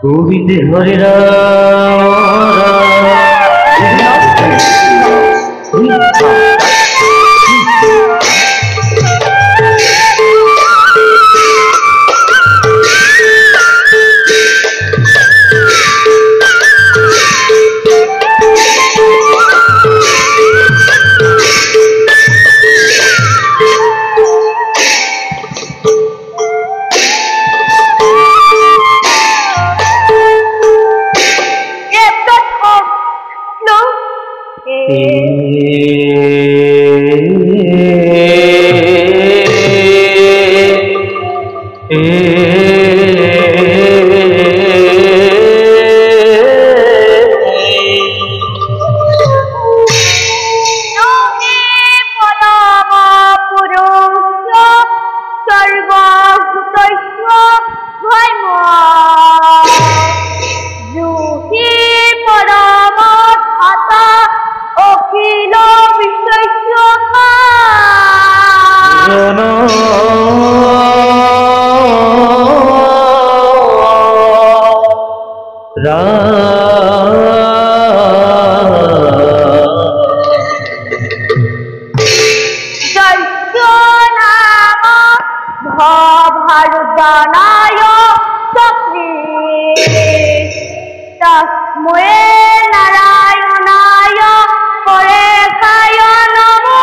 गोविंद हरे राम भव ভারদানায় চক্রে তস্মৈ নারায়ণায় পরেশায় নমো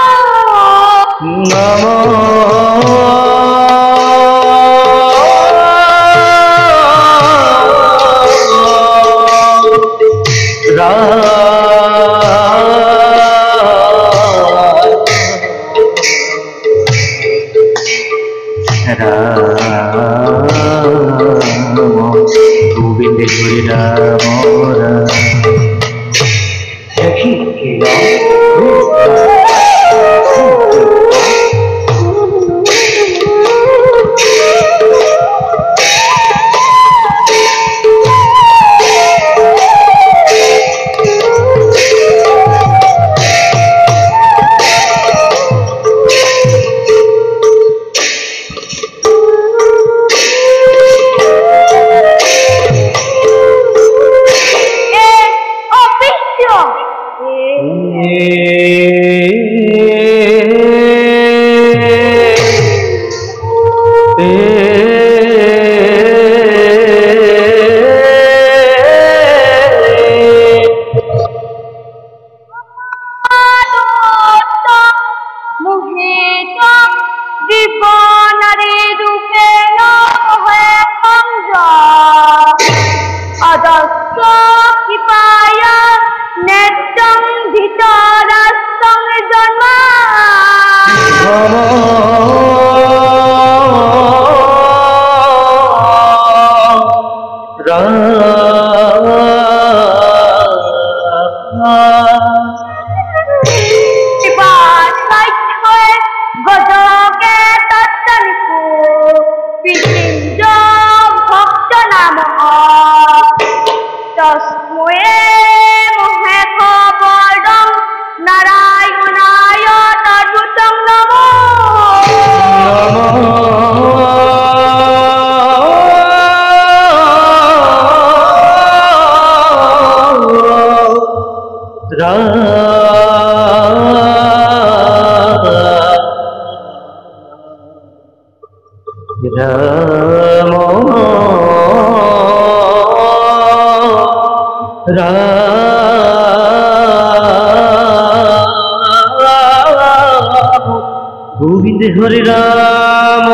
গোবিন্দ হরি রাম গোবিন্দ হরি রাম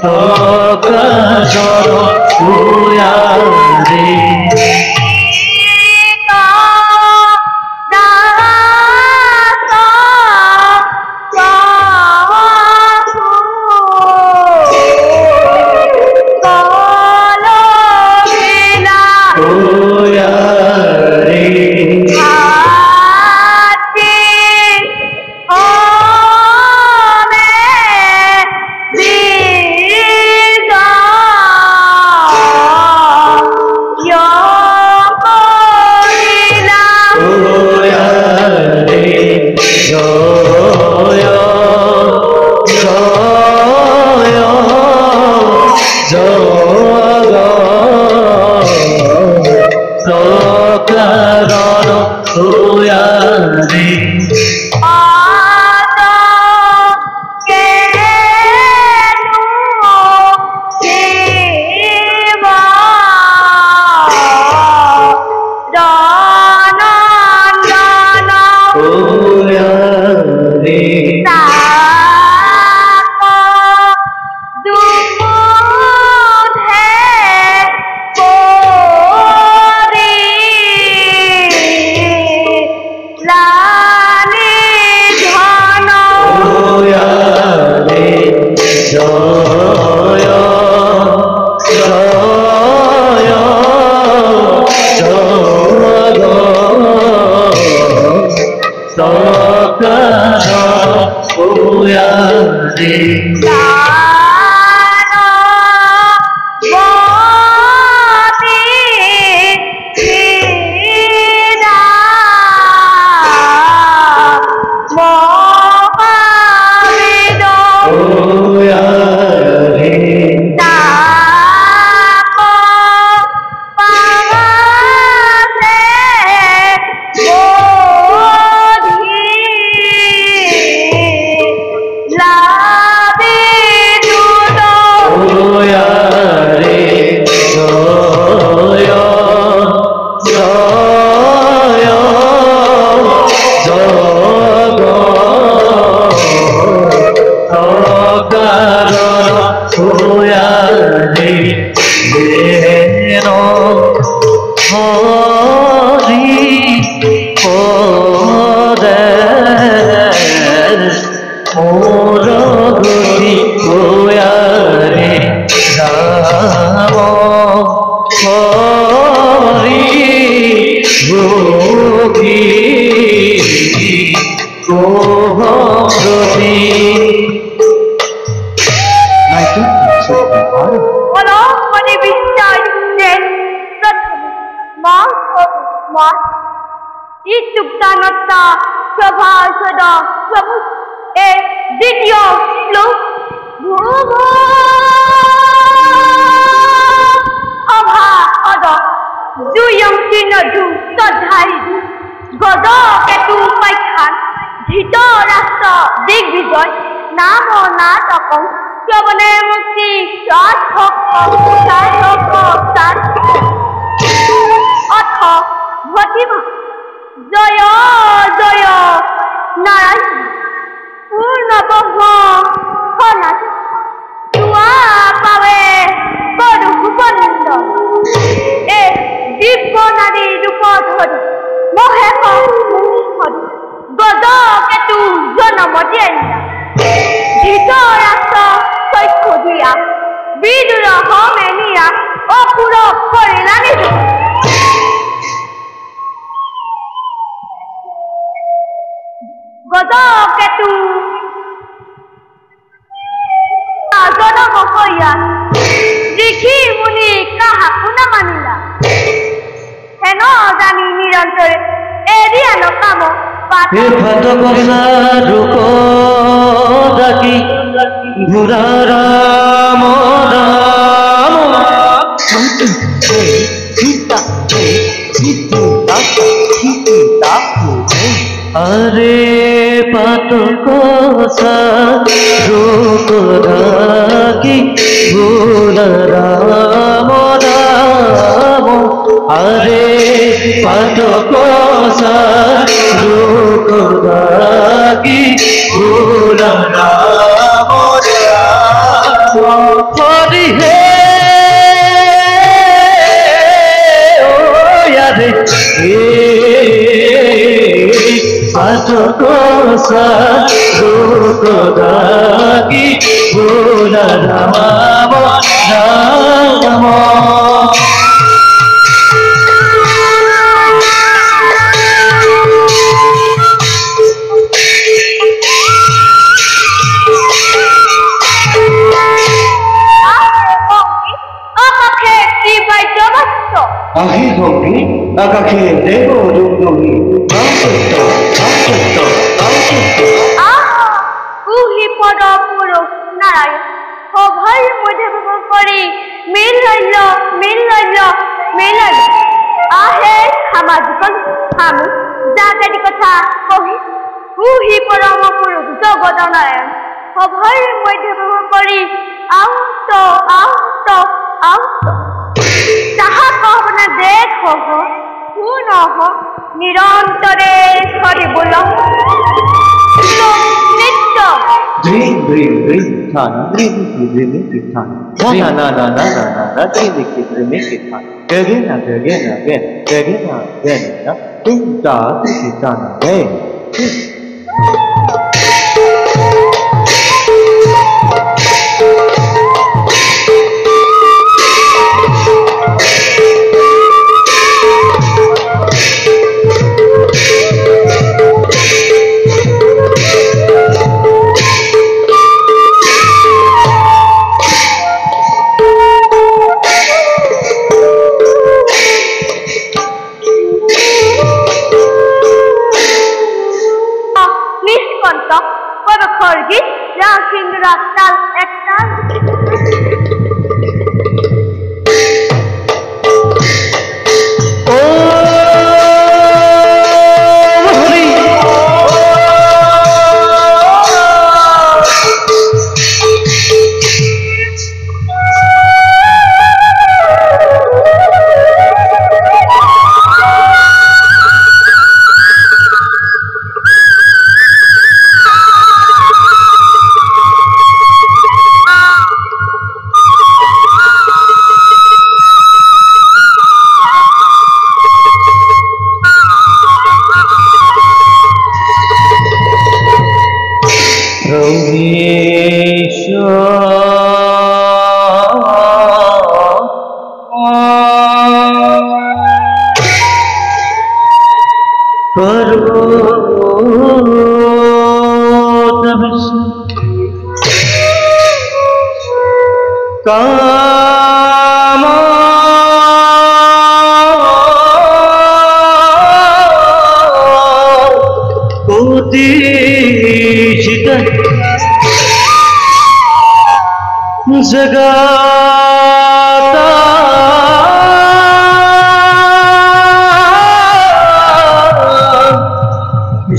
Oh यारे জাগারি কথা কহি কুহি পরম পুরুষ জগত নারায়ণ সভার মধ্যে ভ্রমণ করি আহত আহত আহত যাহা কহনা দেখ হব শুন হব নিরন্তরে সরি বল নিত্য Dream, dream, dream, time, dream, dream, dream, time. Na na na na na na na, dream, dream, dream, time. Again, again, again, again, again, again. Think that is done again. নিষ্কণ্টক পরখর্গিত রাখিং রাতাল একতাল जगाता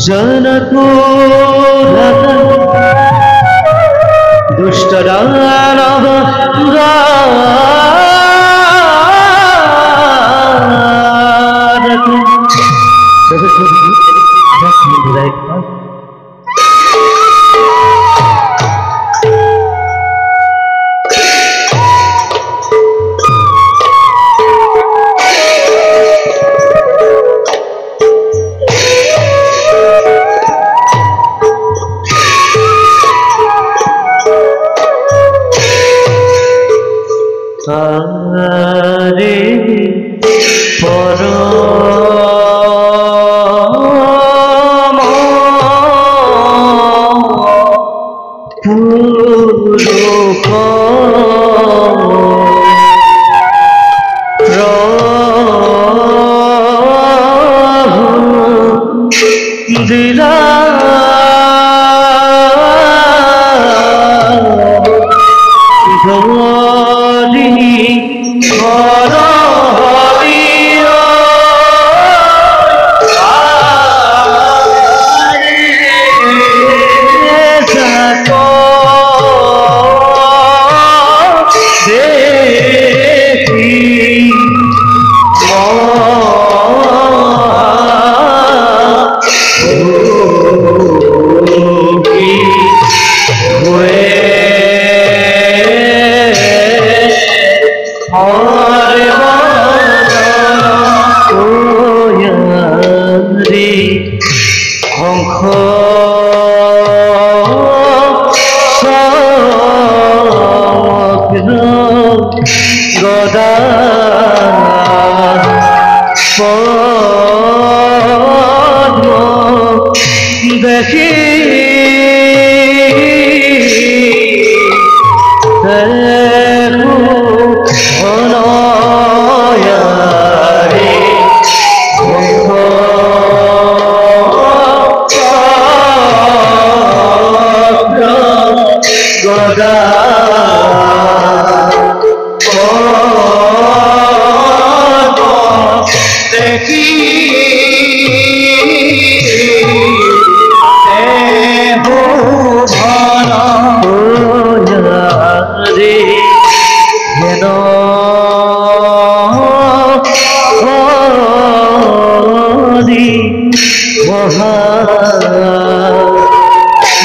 जनको दुष्ट दानव हरे परम पुरुष प्रभु दिला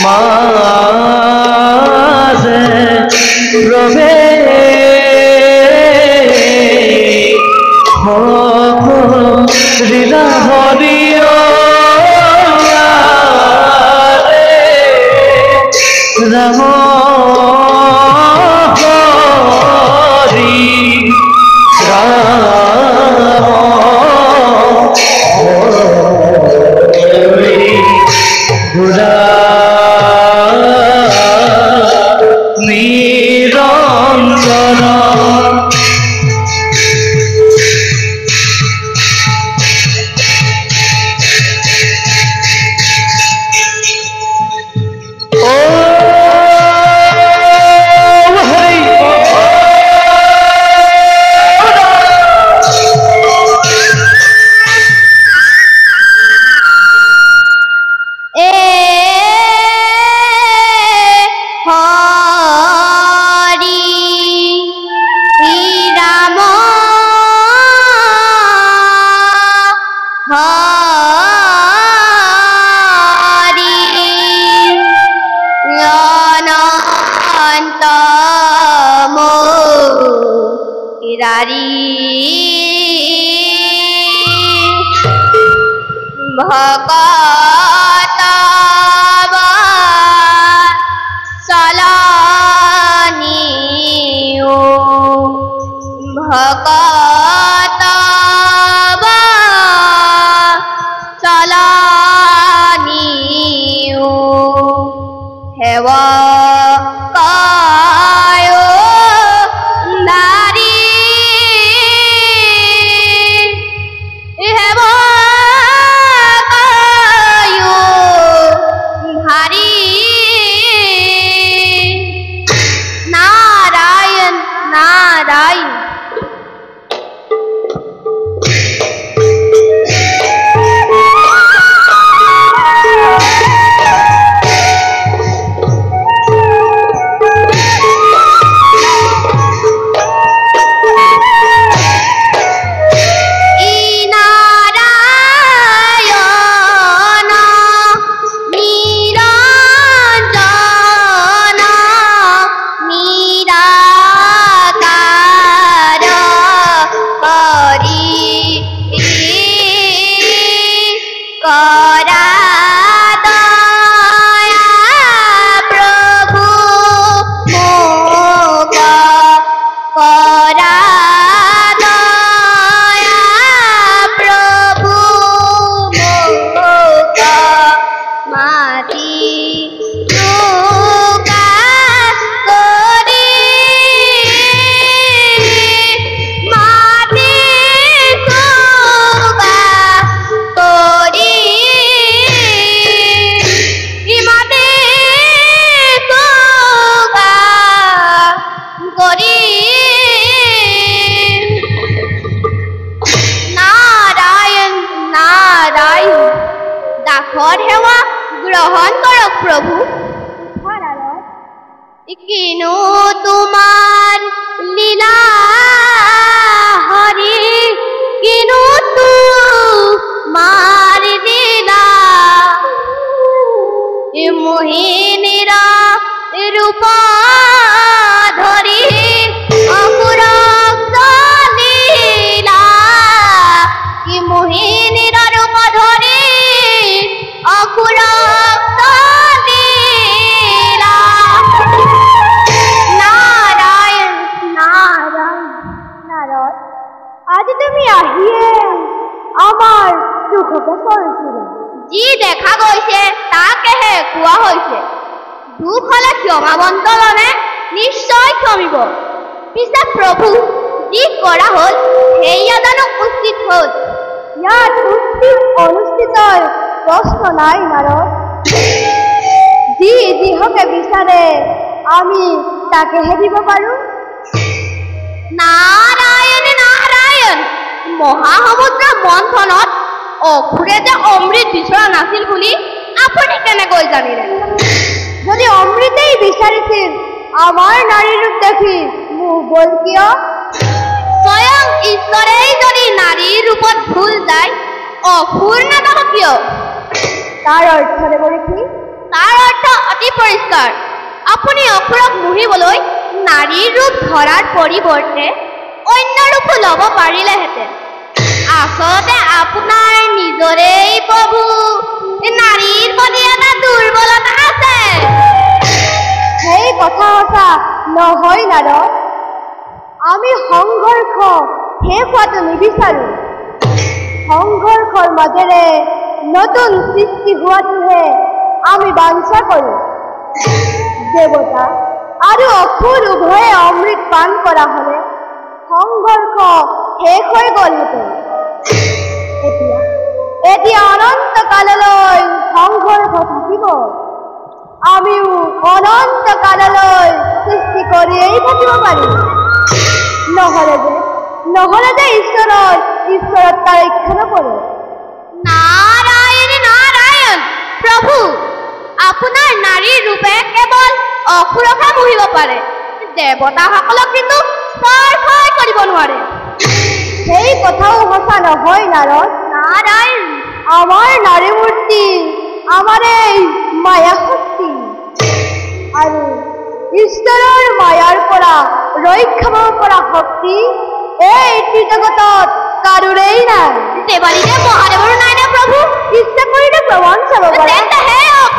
মাঝে রবে হরিলা হরিও রাম হরি রাম হরি গুরা নিরঞ্জন ভকত সলানিও ভকত সলানিও হেব গ্রহণ করো প্রভু। কিনু তোমার লীলা হরি কিনু তোমার লীলা মোহিনীর রূপ ধরি অপুর লীলা মোহিনীর রূপ ধরি অপুর যি দেখা গৈছে তাকেহে কোৱা হৈছে। দুখ হলে ক্ষমাবন্তলনে নিশ্চয় ক্ষমিব। পিছে প্ৰভু যি কৰা হ'ল সেয়া জানো উচিত হ'ল? ইয়াত উচিত অনুষ্ঠিতৰ প্ৰশ্ন নাই নাৰদ। যি যিহকে বিচাৰে আমি তাকেহে দিব পাৰো। নাৰায়ণ নাৰায়ণ, মহাসমুদ্ৰ মন্থনত অসুৰে যে অমৃত বিচৰা নাছিল বুলি আপুনি কেনেকৈ জানিলে? যদি অমৃতেই বিচাৰিছিল আমাৰ নাৰী ৰূপ দেখি মুখ গল কিয়? স্বয়ং ঈশ্বৰেই যদি নাৰীৰ ৰূপত ভুল যায় অসুৰ নাযাব কিয়? তাৰ অৰ্থ দেব নেকি? তাৰ অৰ্থ অতি পৰিষ্কাৰ। আপুনি অসুৰক মুহিবলৈ নাৰীৰ ৰূপ ধৰাৰ পৰিৱৰ্তে অন্য ৰূপো ল'ব পাৰিলেহেঁতেন। আচলতে আপোনাৰ নিজৰেই প্ৰভু নাৰীৰ প্ৰতি এটা দুৰ্বলতা আছে। সেই কথা সঁচা নহয় নাৰদ। আমি সংঘৰ্ষ শেষ হোৱাটো নিবিচাৰো। সংঘৰ্ষৰ মাজেৰে নতুন সৃষ্টি হোৱাটোহে আমি বাঞ্ছা কৰো। দেৱতা আৰু অসুৰ উভয়ে অমৃত পান কৰা হলে সংঘৰ্ষ শেষ হৈ গ'লহেঁতেন। এতিয়া অনন্ত কাললৈ সংঘৰ্ষ থাকিব। আমিও অনন্ত কাললৈ সৃষ্টি কৰিয়েই থাকিব পাৰিম। নহলে যে ঈশ্বৰত্বা ৰক্ষা নকৰে। নাৰায়ণ নাৰায়ণ প্ৰভু, আপোনাৰ নাৰীৰ ৰূপে কেৱল অসুৰকহে মুহিব পাৰে, দেৱতাসকলক কিন্তু স্পৰ্শই কৰিব নোৱাৰে। সেই কথাও সঁচা নহয় নাৰদ। নাৰায়ণ, আমাৰ নাৰী মূৰ্তি আমাৰ এই মায়া শক্তি, আৰু ঈশ্বৰৰ মায়াৰ পৰা ৰক্ষা পাব পৰা শক্তি এই ত্ৰিজগতত কাৰোৰেই নাই। দেৱালীদেৱ মহাদেৱৰো নাই নে প্ৰভু? ইচ্ছা কৰিলে প্ৰমাণ চাব পাৰে।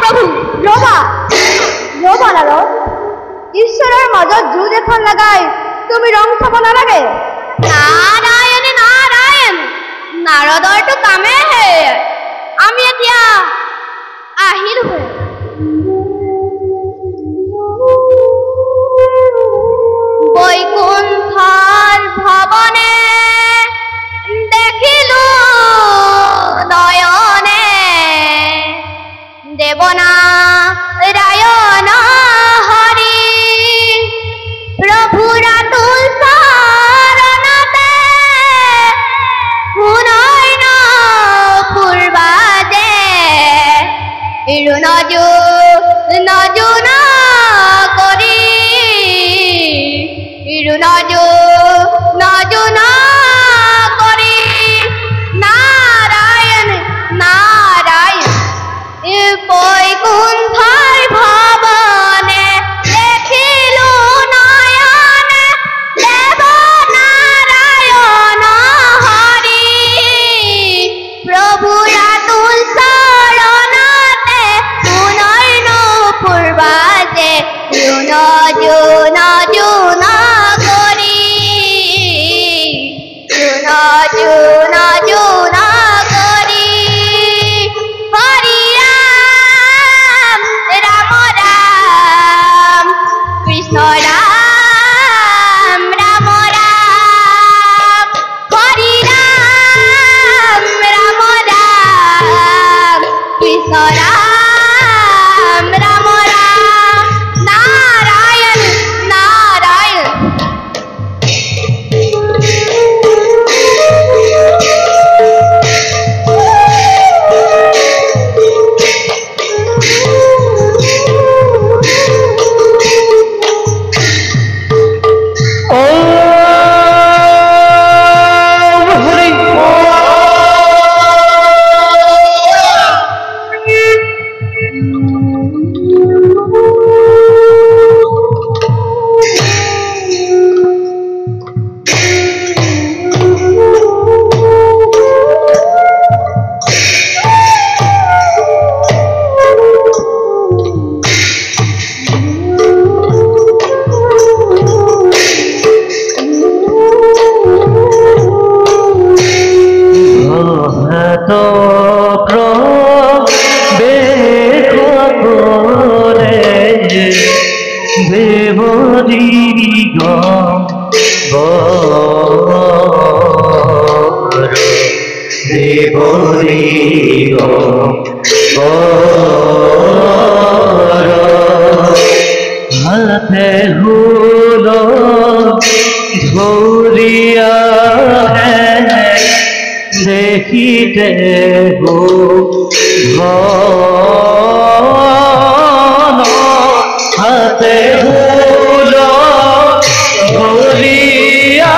প্ৰভু ৰবা নাৰদ, ঈশ্বৰৰ মাজত যুঁজ এখন লগাই তুমি ৰং চাব নালাগে। নাৰায়ণ নাৰায়ণ, নাৰদৰটো কামেহে। আমি এতিয়া আহিলো। বৈকুণ্ঠৰ ভৱনে দেখিলো নয়নে, দেৱনা ৰায়ণ হৰি প্ৰভুৰ আতুল চৰণতে পুনৰ্ন পূৰ্বাজে নজুনা কৰি নজুনা কৰি নাৰায়ণ নাৰায়ণ বৈকুণ্ঠৰ ভৱনে দেখিলো নয়নে, দেৱ নাৰায়ণ হৰি প্ৰভুৰ আতুল চৰণতে পুনৰ্ন পূৰ্বাজে নজুনা देखते हो हाथे भूलो भूलिया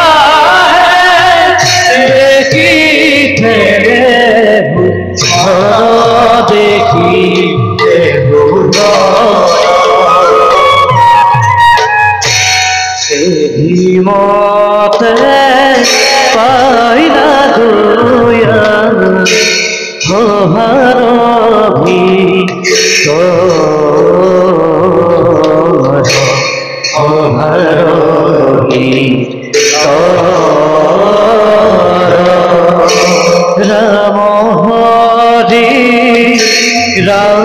है देखते हो देखी মতে পাইলা দুয়া ভারভি ভারভি রাম হরি রাম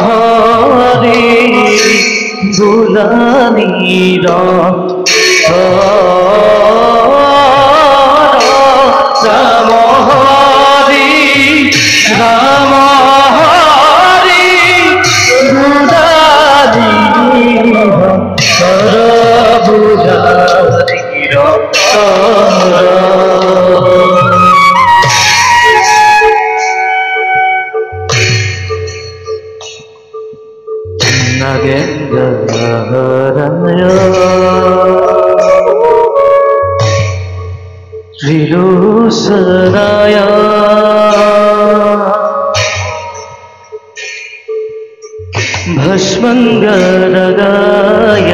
হরি দুলানীর রাম হরি রাম হরি দুলানীর বুঝানীর নাগেন্দ্রহরণয় ত্রিলোচনায় ভস্মঙ্গরগায়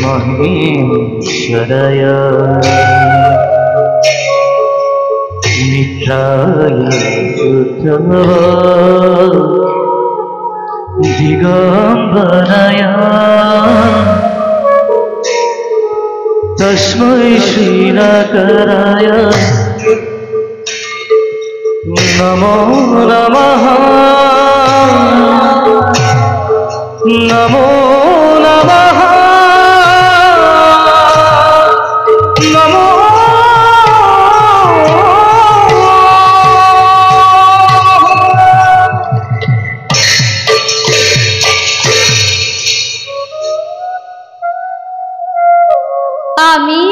মহেশ্বরায় মিত্রায় দিগম্বরায় তস্मै শ্রীরাকরায় নমো নমঃ নমো নমঃ নমো আমি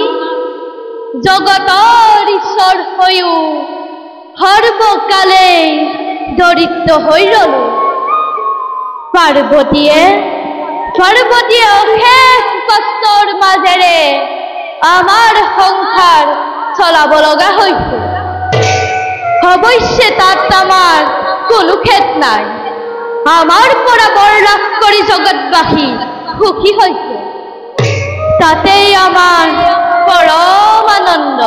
জগতৰ ঈশ্বৰ হৈও সৰ্বকালে দৰিদ্ৰ হৈ ৰলো। পাৰ্বতীয়ে অশেষ কষ্টৰ মাজেৰে আমাৰ সংসাৰ চলাব লগা হৈছে। অৱশ্যে তাত আমাৰ কোনো খেদ নাই। আমাৰ পৰা বৰ লাভ কৰি জগতবাসী সুখী হৈছে, তাতেই আমাৰ পৰম আনন্দ।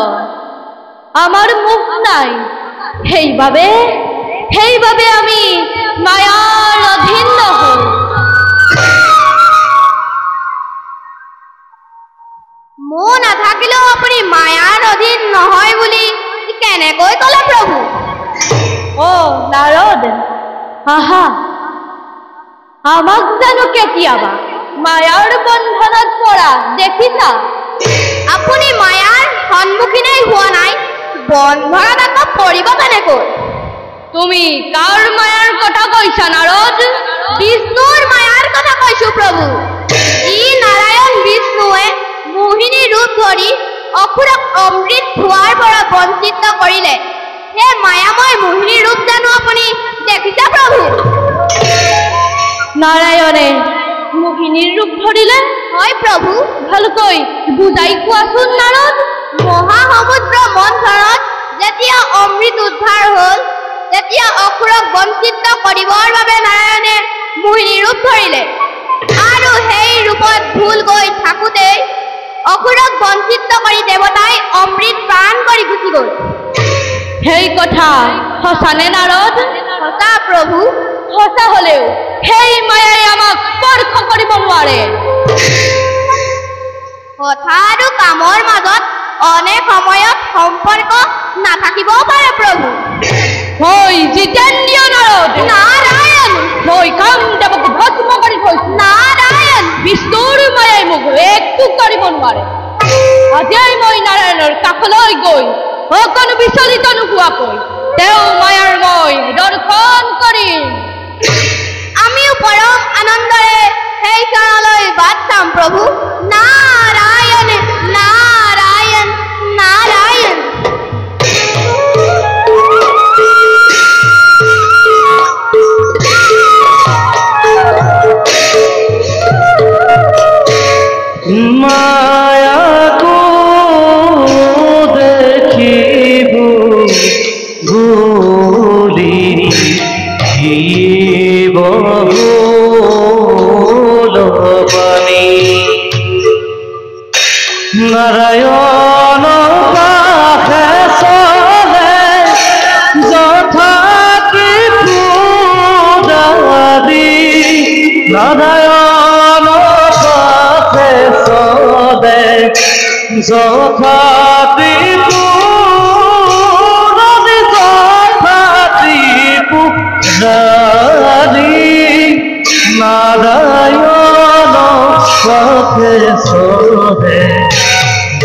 আমাৰ মুখ নাই, সেইবাবে আমি মায়াৰ অধীন নহওঁ। মোৰ নাথাকিলেও আপুনি মায়াৰ অধীন নহয় বুলি কেনেকৈ ক'লে প্ৰভু? অ' নাৰদ, আহা, আমাক জানো কেতিয়াবা মায়াৰ বন্ধনত পৰা দেখিছা? আপুনি মায়াৰ সন্মুখীনেই হোৱা নাই, বন্ধনত আকৌ পৰিব কেনেকৈ? তুমি কাৰ মায়াৰ কথা কৈছা নাৰদ? বিষ্ণুৰ মায়াৰ কথা কৈছো প্ৰভু। ই নাৰায়ণ বিষ্ণুৱে মোহিনী ৰূপ ধৰি অসুৰক অমৃত খোৱাৰ পৰা বঞ্চিত কৰিলে। সেই মায়াময় মোহিনী ৰূপ জানো আপুনি দেখিছে প্ৰভু? নাৰায়ণে মোহিনীৰ ৰূপ ধৰিলে? হয় প্ৰভু। ভালকৈ বুজাই কোৱাচোন নাৰদ। মহাসমুদ্ৰ মন্থনত যেতিয়া অমৃত উদ্ধাৰ হ'ল, তেতিয়া অসুৰক বঞ্চিত কৰিবৰ বাবে নাৰায়ণে মোহিনী ৰূপ ধৰিলে, আৰু সেই ৰূপত ভুল গৈ থাকোঁতেই অসুৰক বঞ্চিত কৰি দেৱতাই অমৃত পান কৰি গুচি গ'ল। সেই কথা সঁচানে নাৰদ? সঁচা প্ৰভু। সঁচা হলেও সেই মায়াই আমাক স্পৰ্শ কৰিব নোৱাৰে। কথা আৰু কামৰ মাজত অনেক সময়ত সম্পৰ্ক নাথাকিবও পাৰে প্ৰভু। হৈ জিতেন্দ্ৰিয় নাৰদ। নাৰায়ণ। মই কামদেৱক ভস্ম কৰি থৈছো। নাৰায়ণ। বিষ্ণুৰ মায়াই মোক একো কৰিব নোৱাৰে। আজিই মই নাৰায়ণৰ কাষলৈ গৈ অকণো বিচলিত নোহোৱাকৈ তেওঁ মায়াৰ মই দৰ্শন কৰিম। আমিও পৰম আনন্দৰে সেই ক্ষণলৈ বাট চাম প্ৰভু। নাৰায়ণ নাৰায়ণ নাৰায়ণ। মায়াকো দেখিব ভুলি জীব পানি নারায়ণ পাখে চলে যথাকি পুরাদি নারায়ণ পাখে চলে যথাকি পুরাদি যথাকি পুরাদি নারায়ণ পাখে চলে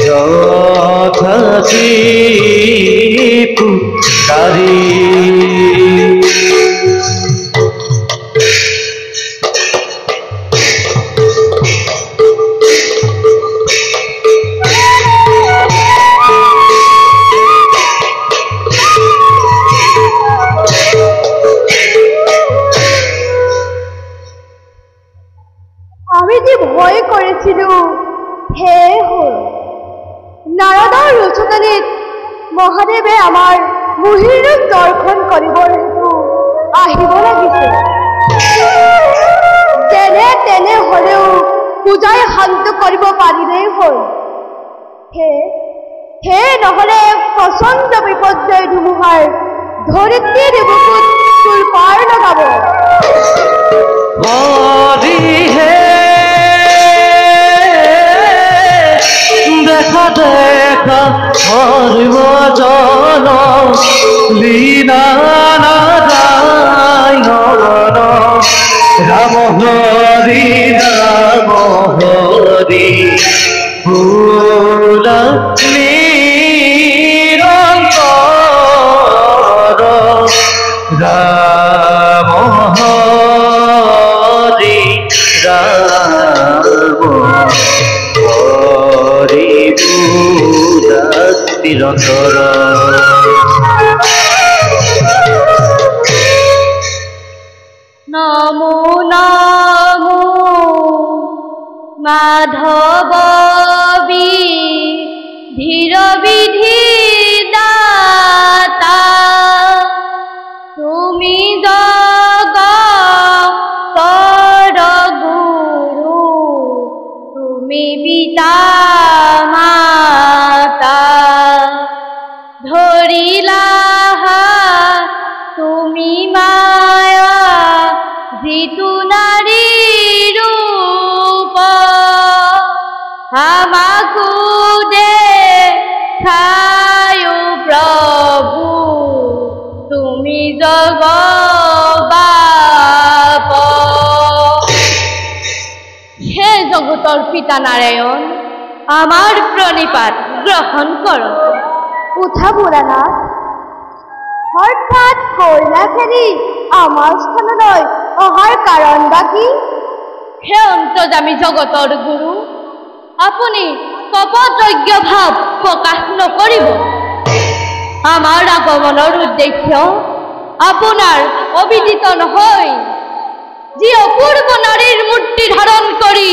যথাকি পুরাদি আমি যে ভয় করেছিলাম হে হল নাৰদৰ ৰোচনানীত মহাদেৱে আমাৰ মহিৰূপ দৰ্শন কৰিবৰ হেতু আহিব লাগিছে তেনে তেনে হলেও পূজাই শান্ত কৰিব পাৰিলেই হ'ল হে নহলে প্ৰচণ্ড বিপৰ্যয় ধুমুহাৰ ধৰিত্ৰীৰ বুকুত তোৰ পাৰ লগাব দেখা দেখা হরিব জন লীলা নারায়ণ রাম হরি ভুল নিরন্তর রাম হরি নিরন্তর নমো নমো মাধব ধীর বিধি দাতা তুমি জগতৰ গুৰু তুমি পিতা মাতা ধৰিলা তুমি মায়া যিটো নাৰী ৰূপ আমাকো দেখায়ো প্ৰভু তুমি জগবাপ হে জগতৰ পিতা নাৰায়ণ আমাৰ প্ৰণিপাত গ্ৰহণ কৰক উঠা বুঢ়ানাথ হঠাৎ কইলা খেলি আমাৰ স্থানলৈ অহাৰ কাৰণ বা কি হে অন্তৰ্যামী জগতৰ গুৰু আপুনি কপটজ্ঞ ভাৱ প্ৰকাশ নকৰিব আমাৰ আগমনৰ উদ্দেশ্য আপোনাৰ অবিদিত নহয় যি অপূৰ্ব নাৰীৰ মূৰ্তি ধাৰণ কৰি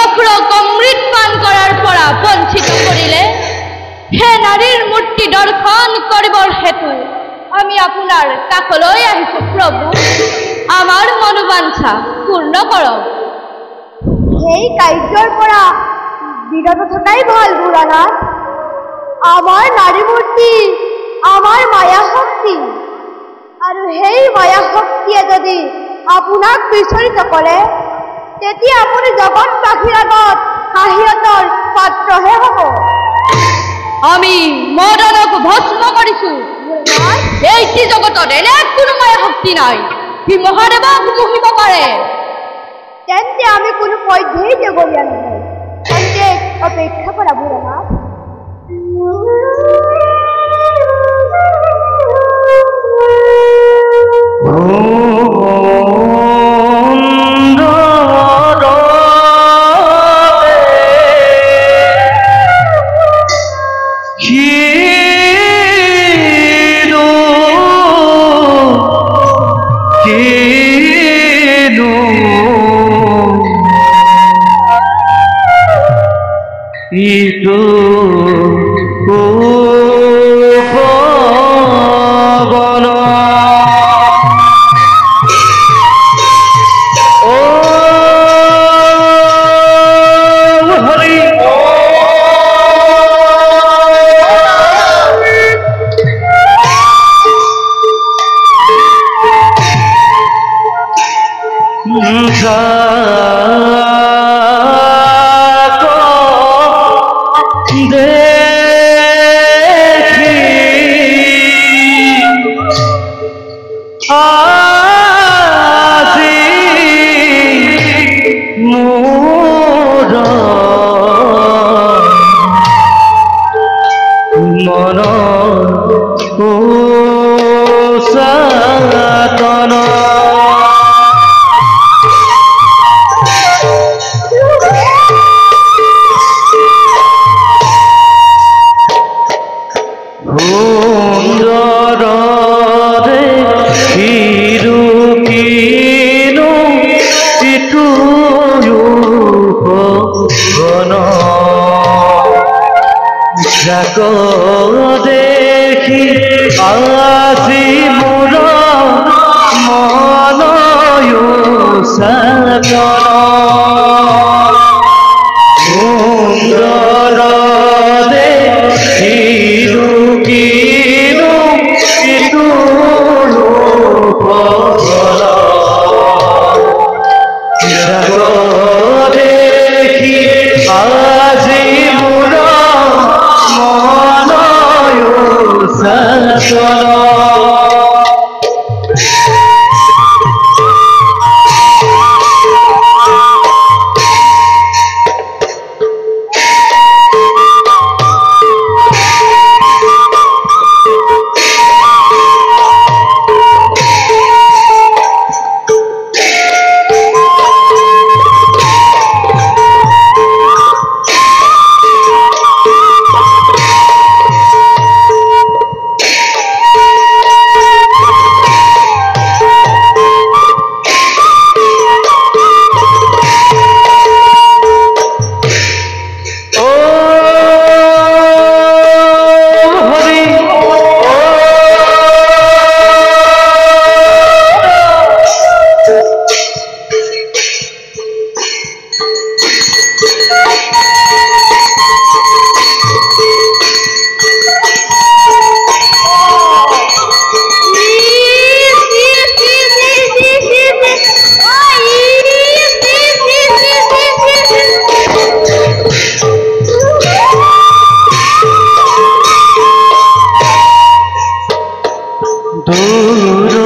অখৰক অমৃত পান কৰাৰ পৰা বঞ্চিত কৰিলে হে নাৰীৰ মূৰ্তি দৰ্শন কৰিবৰ হেতু আমি আপোনাৰ কাষলৈ আহিছো প্ৰভু আমাৰ মনোবাঞ্ছা পূৰ্ণ কৰক সেই কাৰ্যৰ পৰা বিৰত থকাই ভাল বুঢ়ানাথ আমাৰ নাৰী মূৰ্তি আমাৰ মায়া শক্তি আৰু সেই মায়া শক্তিয়ে যদি আপোনাক বিচৰিত কৰে তেতিয়া আপুনি জগতবাসীৰ আগত হাঁহিয়তৰ পাত্ৰহে হ'ব আমি মদনক ভস্ম কৰিছো এই জগতত এনে কোনো মায়া শক্তি নাই সি মহাদেৱক মোহিব পাৰে তেন্তে আমি কোনো পধ্যেই দেৱলীয়া নহয় তেন্তে অপেক্ষা কৰা বুঢ়ানাথ দেখি আজি মোর মনয় সাজন সুন্দর দেখি কিনু ইটু দেখি আজি মোর মনয় সাজন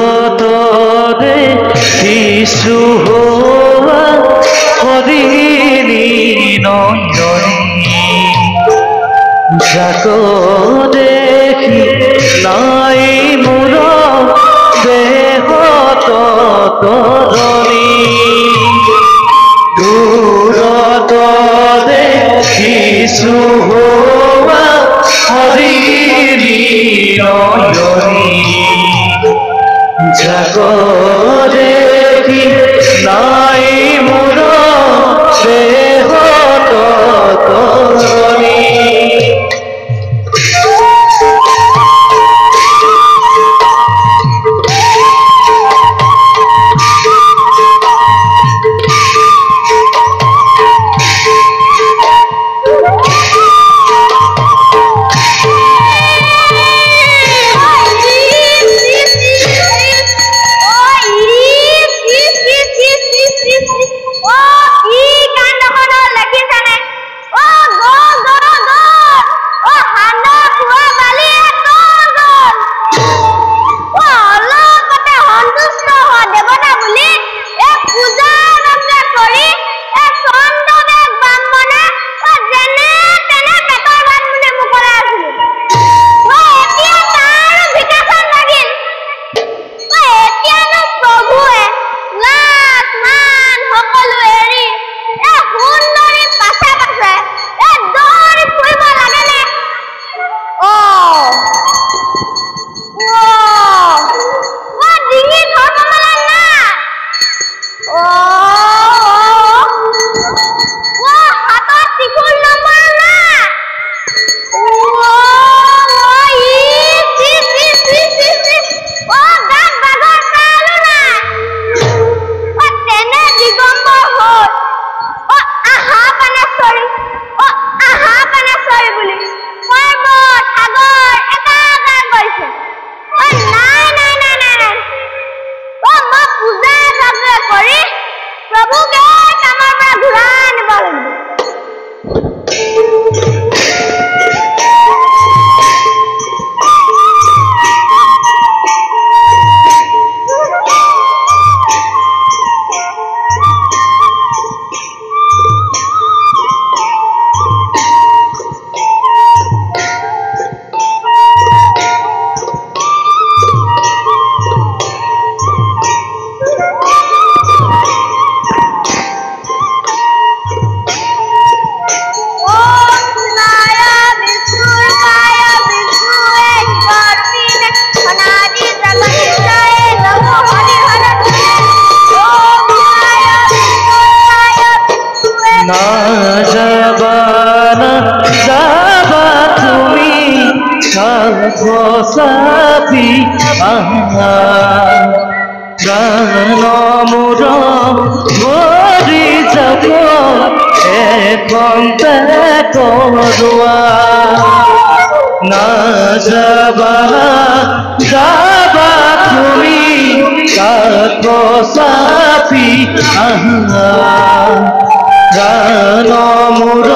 দূরতরে শিশু হওয়া হরিণী নয়নী যাক দেখি নাই মোর দেহ তরণী দূরতরে শিশু হওয়া হরিণী নয়নী যাক দেখি নাই মোর দেহ তরণী ই কাণ্ডখনৰ লেখিছানে? প্ৰভুকে কামৰ পৰা ঘূৰাই আনিব লাগিব। সাথী প্রাণ মোর মরি যাব এখন করুয়া না যাবা যাবা তুমি কাক সাথী প্রাণ মোর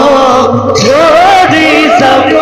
মরি যাব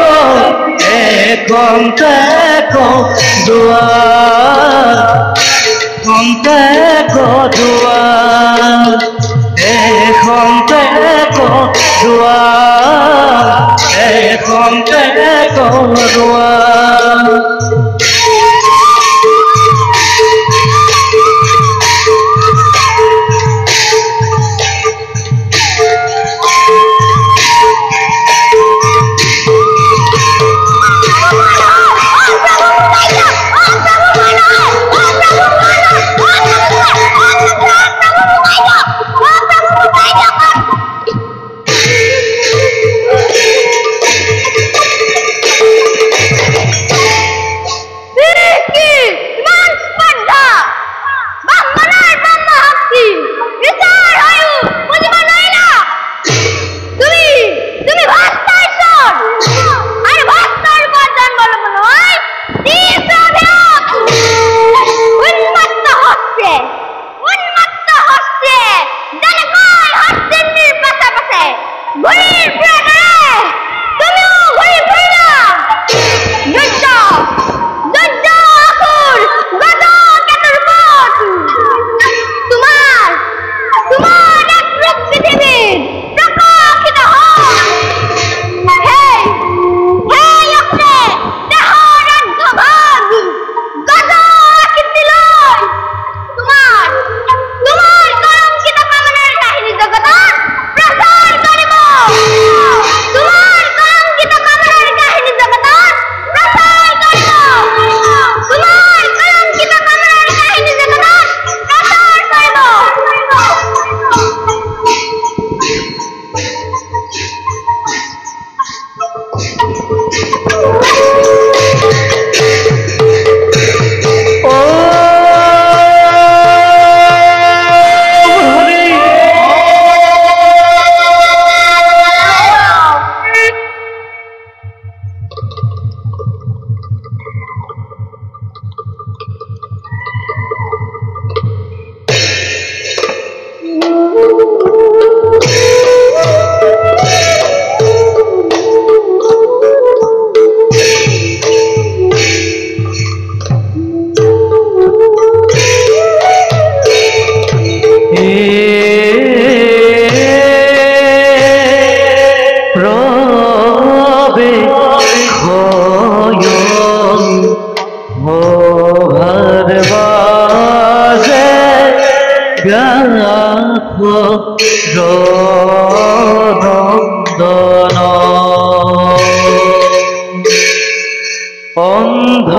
অন্ধ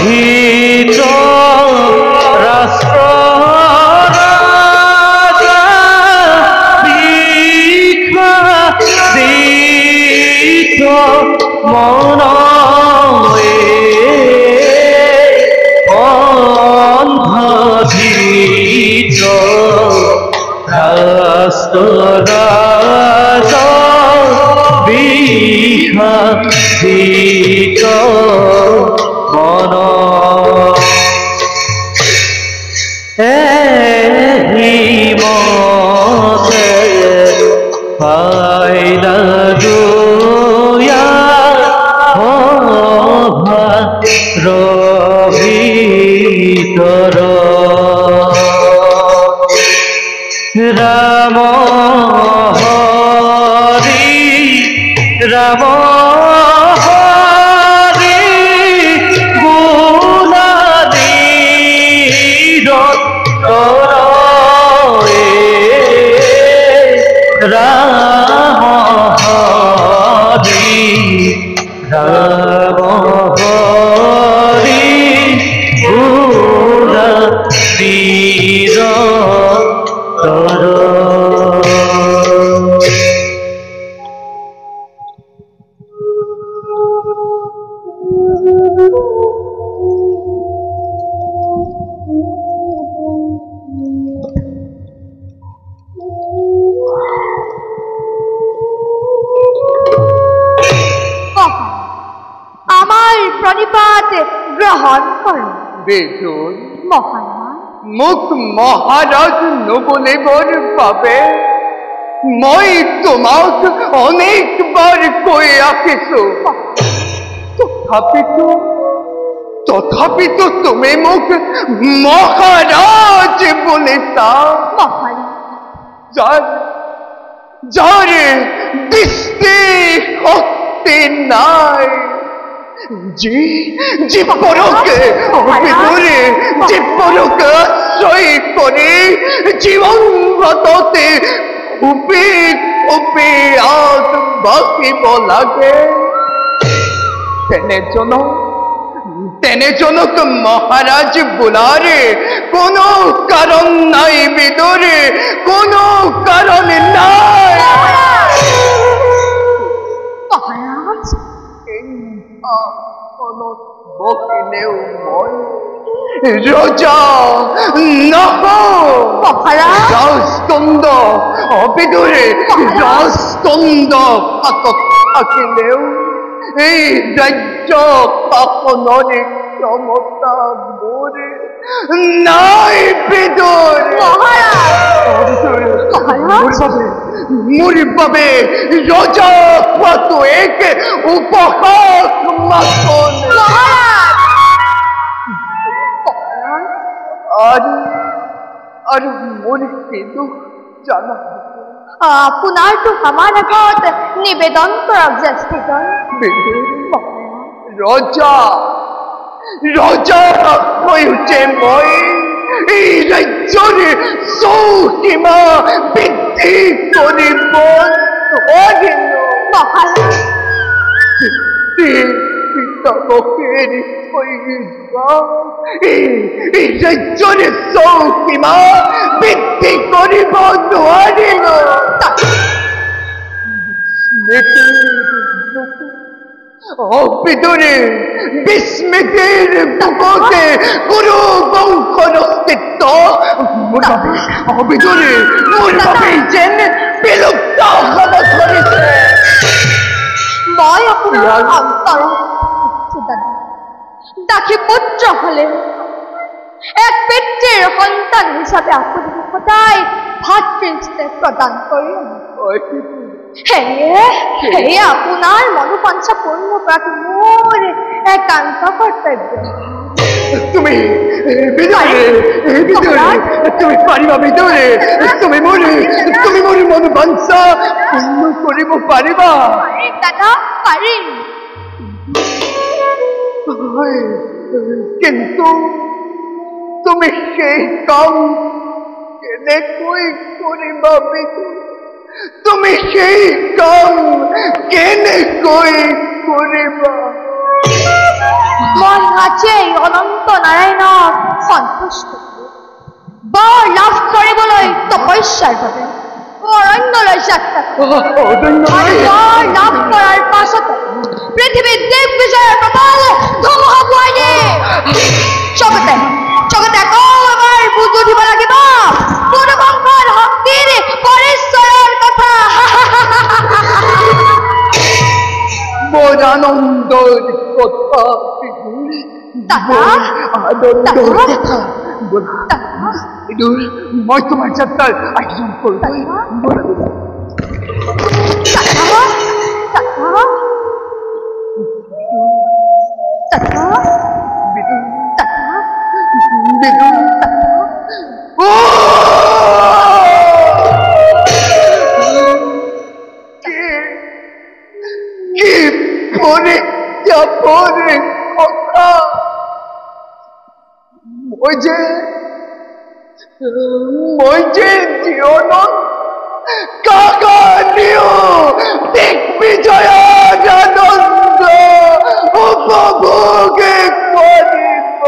ভীত রাষ্ট্র রাজা বিখ্যাত মন অন্ধ ভীত রাষ্ট্র রাজা বিখ্যাত মন কর রাম হরি রাম হরি গুণাদি কর রাম হরি রাম হরি গুণাদি কর আমার প্রণিপাত গ্রহণ করো। বেদুন মহারাজ, মুখ মহারাজ নবলেবর পাবে মই তোমাক অনেকবার কয়ে আঁকিছো তথাপি তো তুমি মুখ মহারাজ বলে তা মহারাজ, যার দৃষ্টি শক্তি নাই যে পরকে ভিতরে যে পরকে আশ্রয় করে জীবন গততে খুবই খুবই আজ বাকিব লাগে তেনে জনক মহারাজ বলারে কোনো কারণ নাই ভিতরে কোনো কারণ নাই মহারাজ, বকিলেও মন রোজা নহ রাজতন্দ অবিদুরে রাজতন্দ ফাঁক থাকিলেও এই রাজ্য কখনরে ক্ষমতা মোরে নাই বিদুর মুড়ি পাবে রোজা কত এক উপহার মাখন আর মুড়ি কিন্তু জানা আপোনাৰ তো আমাৰ আগত নিবেদন কৰক জ্যেষ্ঠজন। রজা রজা হয়েছে মই এই রাজ্যের সৌসীমা বৃদ্ধি করিব পিতামহের এই রাজ্যের সৌসীমা বৃদ্ধি করিব নোৱাৰিব অবিদুরে বিস্মৃতির বুকতে গুরু বংশর অস্তিত্ব অবিদুরে মোর বাবে যেন বিলুপ্ত হব ধৰিছে মই আপোনাৰ অন্তৰত দাসী পুত্ৰ হলে এক পিতৃৰ সন্তান হিচাপে আপুনি সদায় ভাতৃস্নেহ প্ৰদান কৰি সেয়ে আপোনাৰ মনোবাঞ্ছা পূৰ্ণ কৰাটো মোৰ একান্ত কৰ্তব্য। তুমি তুমি পাৰিবা ভিতৰে তুমি মোৰ মনোবাঞ্ছা পূৰ্ণ কৰিব পাৰিবা দাদা পাৰিম কিন্তু তুমি সেই কাম কেনেকৈ কৰিবা তুমি সেই কাম কেনেকৈ কৰিবা মই আজিয়েই অনন্ত নাৰায়ণক সন্তুষ্ট বৰ লাভ কৰিবলৈ তপস্যাৰ বাবে অৰণ্যলৈ যাত্ৰা বৰ লাভ কৰাৰ পাছতে পৃথিৱীৰ দেশ বিজয়ৰ প্ৰবল ধুমুহা বোৱাই দিয়ে জগতে আকৌ এবাৰ বুজ উঠিব লাগিব কোনো বংশৰ শক্তিৰ পৰিচয়ৰ কথা বৰ আনন্দৰ কথা মই তোমাৰ যাত্ৰাৰ আয়োজন কৰোঁ বিদুর ও কি পরে পরে কথা মই যে জীবন কাকানিও দিগ্বিজয়ানন্দ উপভোগে করিব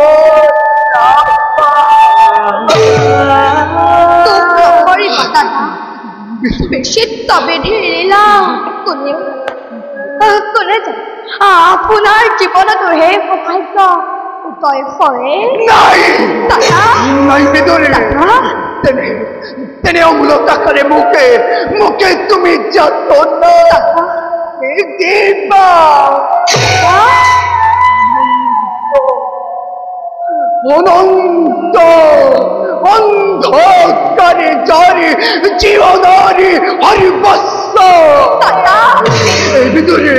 বেশি তবে ঢেলা কোনে আপোনাৰ জীৱনত হে সৌভাগ্য উদয় হয় নাই বিদুরে তেনে অমূলক আকারে মুখে তুমি যাতনা দিবা অনন্ত অন্ধকারে জারি জীবনারি হরিবস্য এই ভিতরে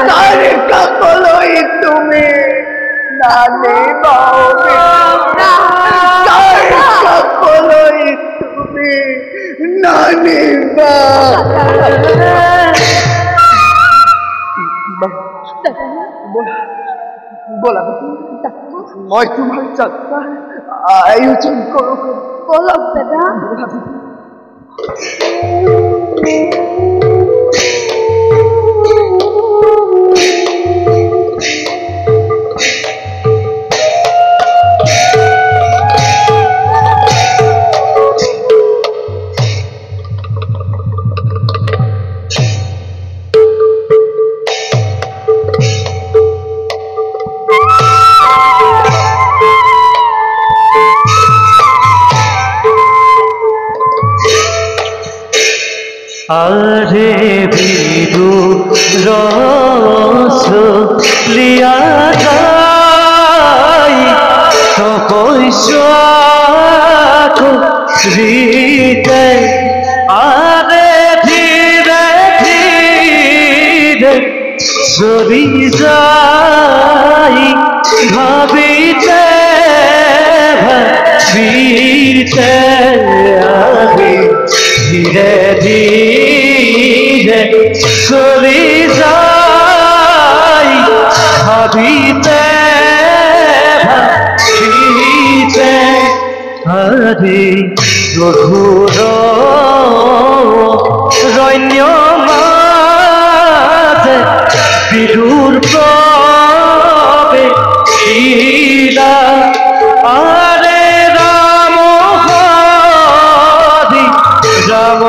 তারে কাকলই তুমি নালে বাউবে তারে কাকলই তুমি নালে বলা মই তোমার যাত্রা আয়োজন করো বলো দাদা আরে বিদু রস লিয়া যাই তপস্যাক শ্রীতে আরে ধীরে ধীরে সরি যাই ভাবিতে ভাবিতে আরে ধীরে ধীরে সরি যাই ভাবিতে ভাবিতে হরে রঘুর রণ্য মাঝে বিদুর প্রবে শিলা আরে রাম হরি রাম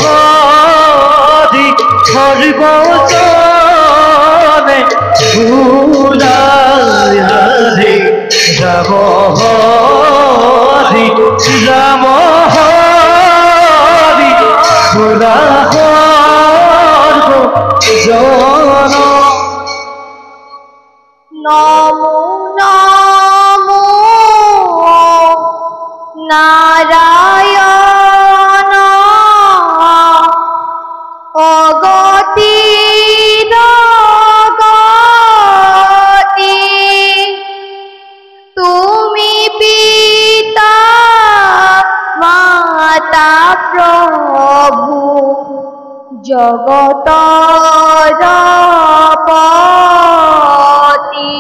হরি হরিবচনে ভুলায় হরি রাম হরি রাম হরি ভুলা জন নমো নমো নারায়ণ অগতি গতি তুমি পিতা মাতা প্রভু জগতর পতি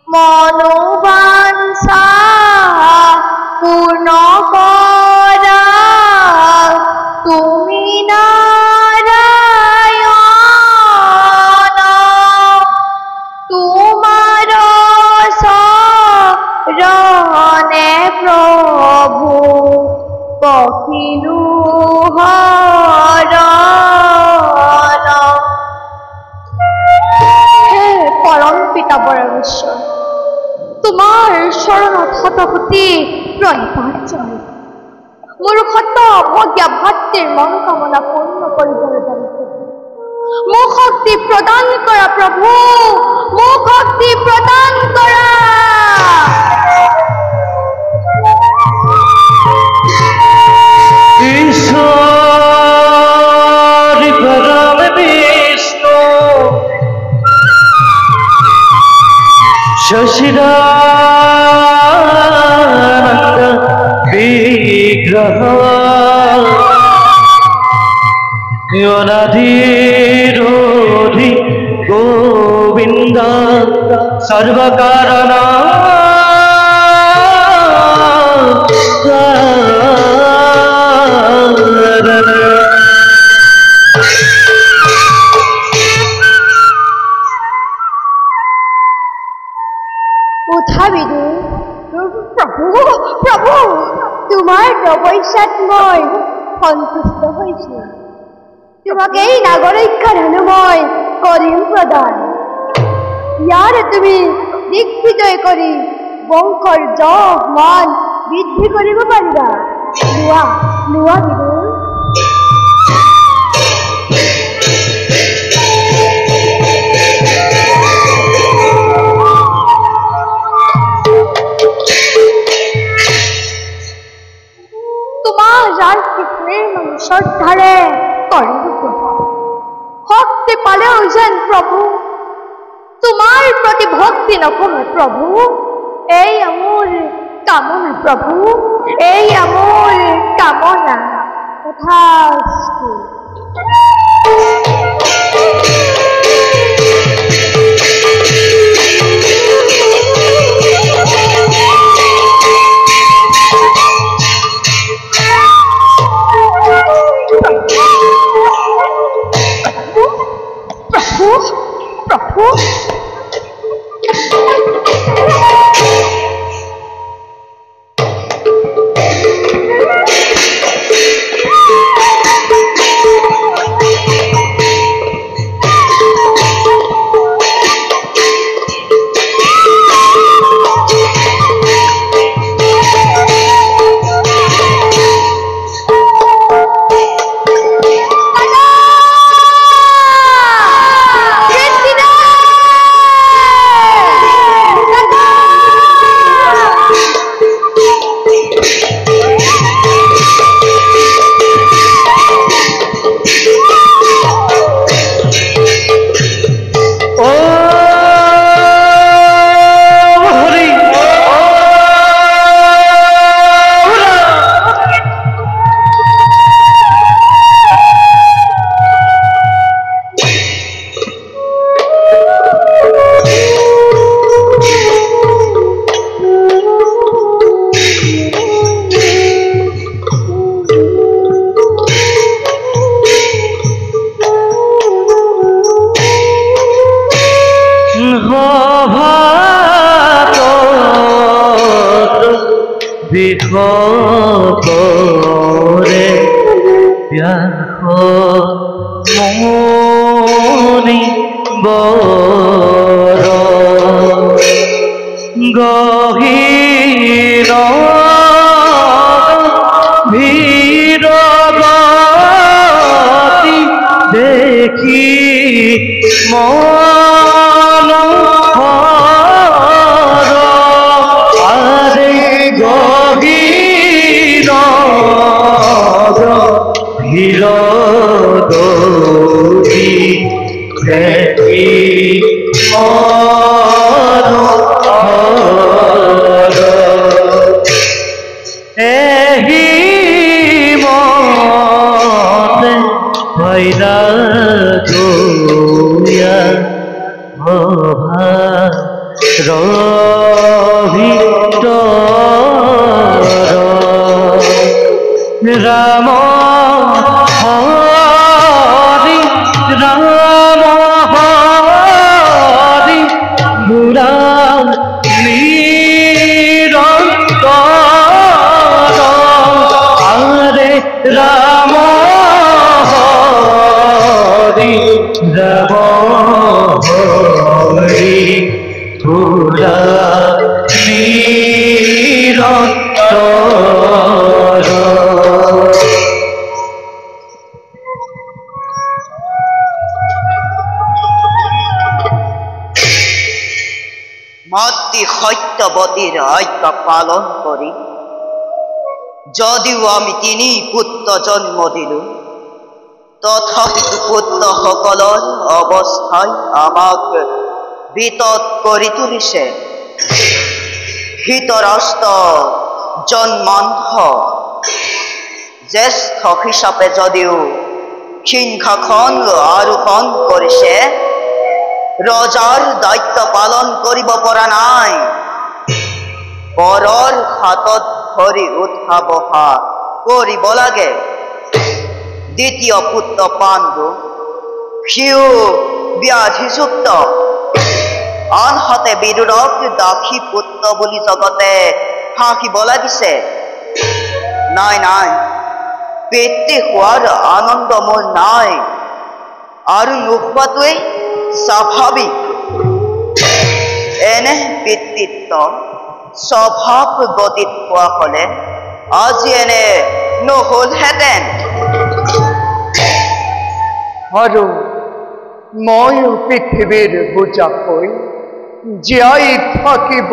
মনোবাঞ্ছা পূর্ণ করা তুমি নারায়ণ তোমার শরণে প্রভু পখিলু হরণ হে পরম পিতা পরমেশ্বর তোমাৰ শৰণত শতপতি প্ৰণিপাত জনাই মোৰ শত অজ্ঞা ভাতৃৰ মনোকামনা পূৰ্ণ কৰিবলৈ পাৰিছে মোক শক্তি প্ৰদান কৰা প্ৰভু মোক শক্তি প্ৰদান কৰা ঈশ্বর পরম বিষ্ণু शशिदानंद विग्रह अनाधिरोधि गोविंद सर्वकारण উঠাবিদু প্রভু প্রভু তোমার তপস্যাত মই সন্তুষ্ট হয়েছি তোমাকে এই নাগরিকার মই করিম প্রদান ইয়ারে তুমি দিগ্বিজয় করি বংশর যশ মান বৃদ্ধি করিব পারিবা লোৱা লোৱা বিদু শ্রদ্ধারে করিব প্রভু ভক্তি পালেও যেন প্রভু তোমার প্রতি ভক্তি নকমে প্রভু এই আমার কামনা প্রভু এই আমার কামনা তথাস্তু প্রভু বিখরে ব্যাখ মনি বর গহীর ভীরগতি দেখি মন হিরদৌতি দেখি এহি মতে ভৈরা গোয়া ভা রভিত রাম হরি রাম হরি বুড়া নিরন্তর আরে রাম হরি রাম হরি বুড়া নিরন্তর মাতৃ সত্যবতীর আজ্ঞা পালন করি যদিও আমি তিনি পুত্র জন্ম দিলু তথাপিতো পুত্র সকলৰ অৱস্থাই আমাক বিতত কৰি তুলিছে ধৃতৰাষ্ট্ৰ জন্মান্ধ জ্যেষ্ঠ হিচাপে যদিও সিংহাসন আৰোহণ কৰিছে, ৰজাৰ দায়িত্ব পালন কৰিব পৰা নাই। পৰৰ হাতত ধৰি উঠা বহা কৰিব লাগে। দ্বিতীয় পুত্ৰ পাণ্ডু, সিও ব্যাধিযুক্ত, আনহাতে বিদুৰক দাসী পুত্ৰ বুলি জগতে হাঁহিব লাগিছে। নাই নাই, পিতৃ হোৱাৰ আনন্দ মোৰ নাই, আৰু নোহোৱাটোৱেই স্বাভাৱিক। এনে পিতৃত্ব স্বভাৱ গতিত হোৱা হলে আজি এনে নহলহেঁতেন। আৰু ময়ো পৃথিৱীৰ বোজা হৈ জীয়াই থাকিব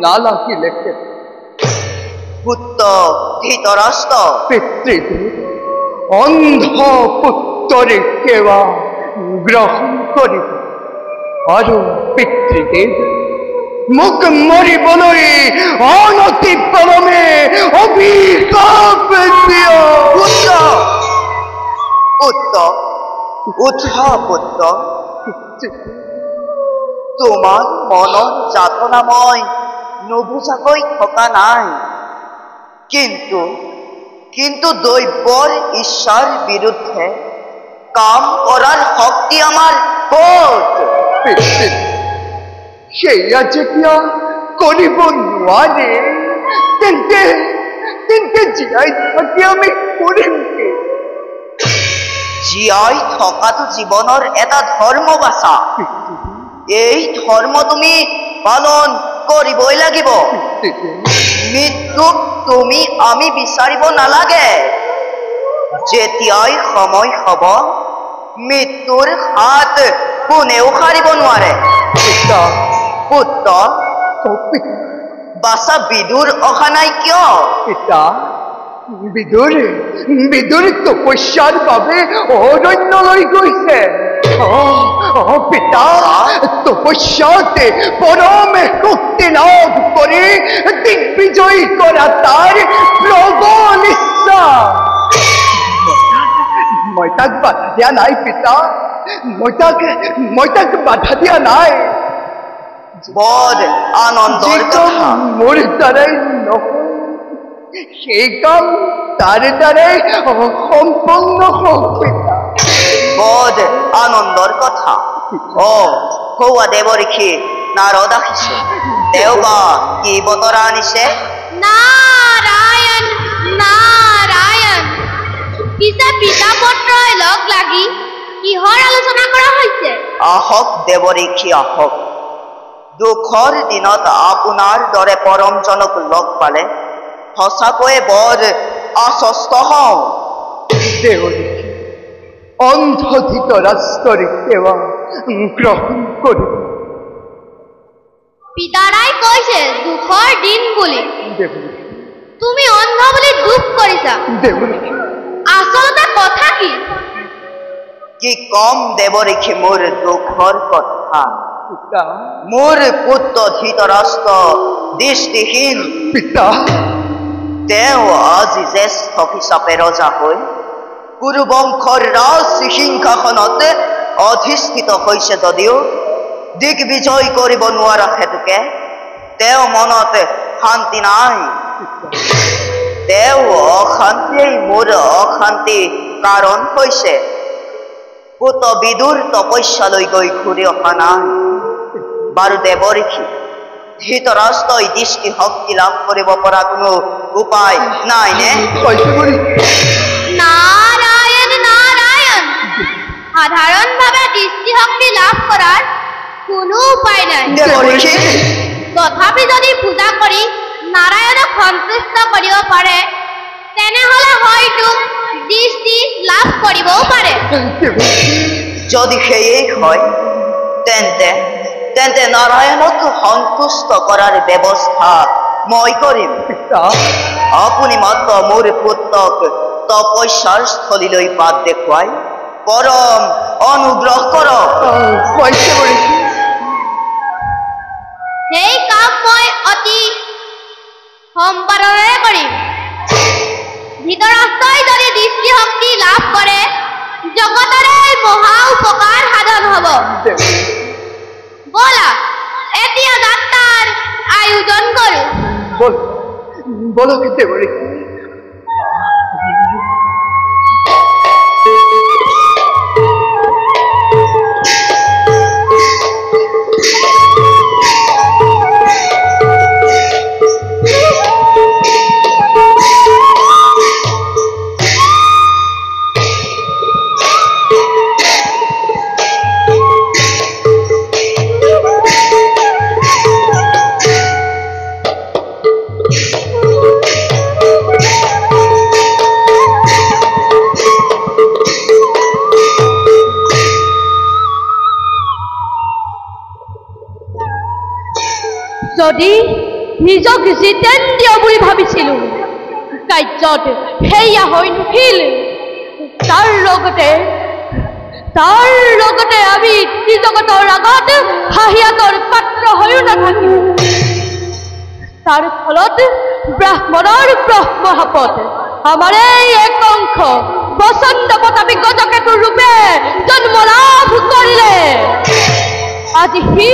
নালাগিলেহে। পুত্ৰ ধৃতৰাষ্ট্ৰ, পিতৃদেৱ অন্ধ পুত্ৰৰ সেৱা গ্ৰহণ কৰিব, আৰু পিতৃদেৱ মোক মৰিবলৈ অনতি পলমে অভিশাপ দিয়। পুত্ৰ পুত্ৰ উঠা পুত্ৰ, তোমাৰ মনৰ যাতনা মই নুবুজাকৈ থকা নাই, কিন্তু দৈৱৰ ইচ্ছাৰ বিৰুদ্ধে কাম কৰাৰ শক্তি আমাৰ ক'ত? সেয়া যেতিয়া কৰিব নোৱাৰে, তেন্তে জীয়াই থাকি আমি কৰিম কি? জীয়াই থকাটো জীৱনৰ এটা ধৰ্ম বাছা। এই ধৰ্ম তুমি পালন কৰিবই লাগিব। মৃত্যুক তুমি আমি বিচাৰিব নালাগে। যেতিয়াই সময় হব, মৃত্যুৰ হাত কোনেও সাৰিব নোৱাৰে। পুত্ৰ, বাছা বিদুৰ অহা নাই কিয়? পিতা, বিদুৰ তপস্যাৰ বাবে অৰণ্যলৈ গৈছে। পিতা, তপস্যাতে পৰম শক্তি লাভ কৰি দিগ্বিজয় কৰা তাৰ প্ৰবল ইচ্ছা। মই তাক বাধা দিয়া নাই পিতা, মই তাক বাধা দিয়া নাই। বৰ আনন্দৰ কথা। মোৰ দ্বাৰাই নহয়, সেই কাম তাৰ দ্বাৰাই সম্পন্ন হওক পিতা। বৰ আনন্দৰ কথা। হৌৱা দেৱ ঋষি নাৰদ আহিছে। তেওঁ বা কি বতৰা আনিছে? নাৰায়ণ নাৰায়ণ, পিছে পিতা পুত্ৰই লগ লাগি কিহৰ আলোচনা কৰা হৈছে? আহক দেৱ ঋষি আহক। দুখৰ দিনত আপোনাৰ দৰে পৰমজনক লগ পালে সঁচাকৈয়ে বৰ আশ্বস্ত হওঁ। অন্ধ ধৃতৰাষ্ট্ৰৰ সেৱা গ্ৰহণ কৰিব। পিতাৰাই কৈছে দুখৰ দিন বুলি, তুমি অন্ধ বুলি দুখ কৰিছা। আচলতে কথা কি? কি কম দেৱ ঋষি মোৰ দুখৰ কথা। মোৰ পুত্ৰ ধৃতৰাষ্ট্ৰ দৃষ্টিহীন পিতা, তেওঁ আজি জ্যেষ্ঠ হিচাপে ৰজা হৈ কুৰুবংশৰ ৰাজ সিংহাসনত অধিষ্ঠিত হৈছে যদিও দিগ্বিজয় কৰিব নোৱাৰা হেতুকে তেওঁ মনত শান্তি নাই। তেওঁ অশান্তিয়েই মোৰ অশান্তি কাৰণ হৈছে। পুত বিদুৰ তপস্যালৈ গৈ ঘূৰি অহা নাই। বাৰু দেৱ ঋষি, ধৃতৰাষ্ট্ৰই দৃষ্টি শক্তি লাভ কৰিব পৰা কোনো উপায় নাই নে? নাৰায়ণ নাৰায়ণ, সাধাৰণভাৱে দৃষ্টিশক্তি লাভ কৰাৰ কোনো উপায় নাই। তথাপি যদি পূজা কৰি নাৰায়ণক সন্তুষ্ট কৰিব পাৰে, তেনেহলে হয়তো দৃষ্টি লাভ কৰিবও পাৰে। যদি সেয়েই হয়, তেন্তে নাৰায়ণক সন্তুষ্ট কৰাৰ ব্যৱস্থা মই কৰিম। আপুনি মাত্ৰ মোৰ পুত্ৰক তপস্যাৰ স্থলীলৈ বাট দেখুৱাই পৰম অনুগ্ৰহ কৰক। সেই কাম অতি সম্পাদনে কৰিম। ধৃতৰাষ্ট্ৰই যদি দৃষ্টিশক্তি লাভ কৰে জগতৰে মহা উপকাৰ সাধন হ'ব। বলা এতিয়া যাত্ৰাৰ আয়োজন কৰোঁ। বলো কেতে বলি যদি নিজক জিতেন্দ্ৰিয় বুলি ভাবিছিলোঁ কাৰ্যত সেয়া হৈ নুঠিল। তাৰ লগতে আমি জগতৰ আগত হাঁহিয়াতৰ পাত্ৰ হৈও নাথাকিম। তাৰ ফলত ব্ৰাহ্মণৰ ব্ৰহ্মশাপত আমাৰ এই এক অংশ বসন্ত প্ৰতাপী গজকেতুৰ ৰূপে জন্ম লাভ কৰিলে। আজি সি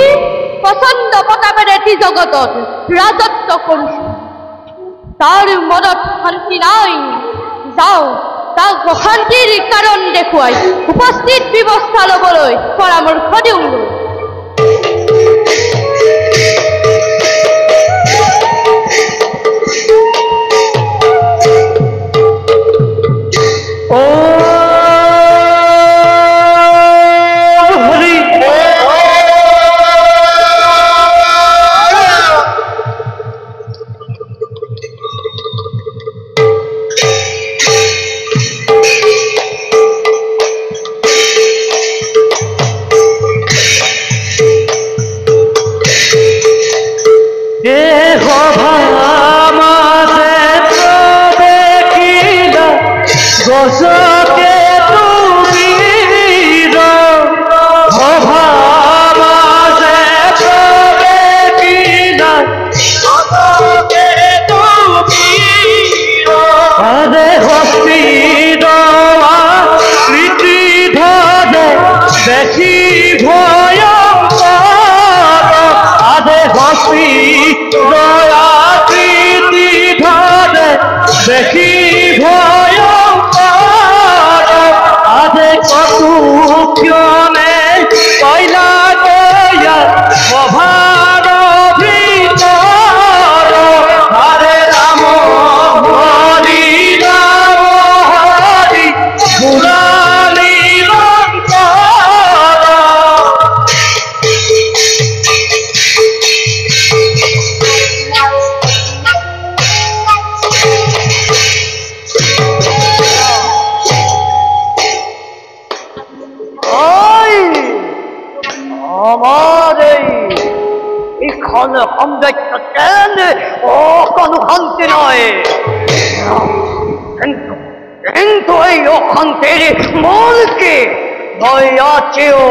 বসন্ত প্ৰতাপেৰে জগতত ৰাজত্ব কৰিছে। তাৰ মনত শান্তি নাই। যাওঁ তাক অশান্তিৰ কাৰণ দেখুৱাই উপস্থিত ব্যৱস্থা ল'বলৈ পৰামৰ্শ দিওঁগৈ। কোনো শান্তি নয়, কিন্তু এই অশান্তির মূল কি মই আছেও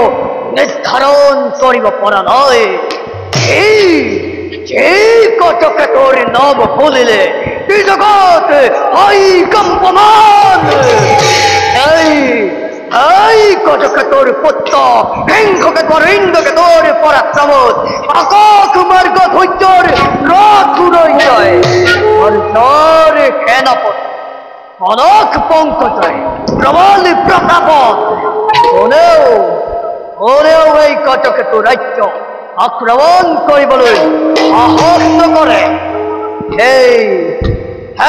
নির্ধারণ করিব পৰা নয়। যে কটকে তোর নাম বলিলে জগৎ হয় কম্পমান। এই কটকে তোর পুত্র হিংসকে তোর ইন্দ্রকে তোর পরাক্রম আকাশ মার্গ ধৈর্যর রথ রই যায় তোর সেনাপতি কনক পঙ্কজয় প্রবল প্রতাপ ওনেও এই কটকে তোর রাজ্য আক্রমণ কৰিবলৈ সাহস নকৰে।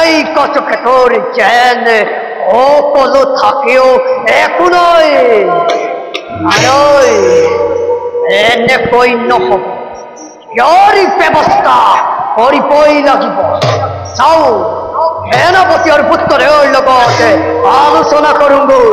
এই কটকে তোর যেন সকলো থাকেও একো নয়। এনেকৈ নহব, ইয়াৰ ব্যৱস্থা কৰিবই লাগিব। চাওঁ সেনাপতি আৰু পুত্ৰৰ লগত আলোচনা কৰোঁগৈ।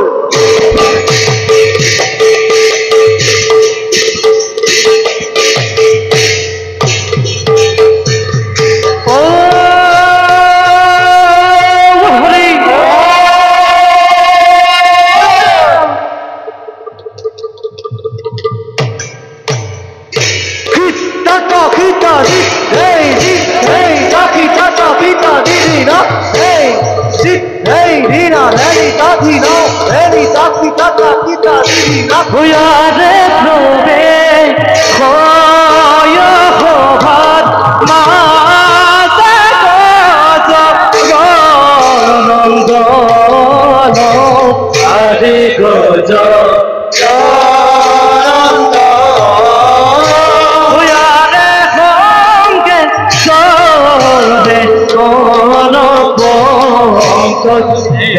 Hey, Hey, Rina, Lenny, Tati, no, Lenny, Tati, Tata, Tita, Didi, Nakuya, Prove, Hoya, Hohat,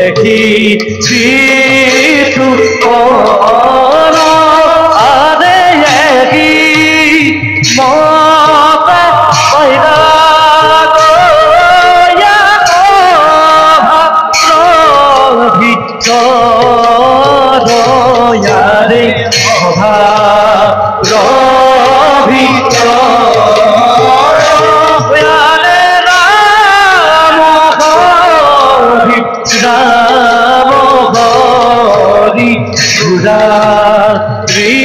দেখি চিতু আরে একই মতে পয়দা গয়া ভিতরে অভাব রাম হরি রাত্রির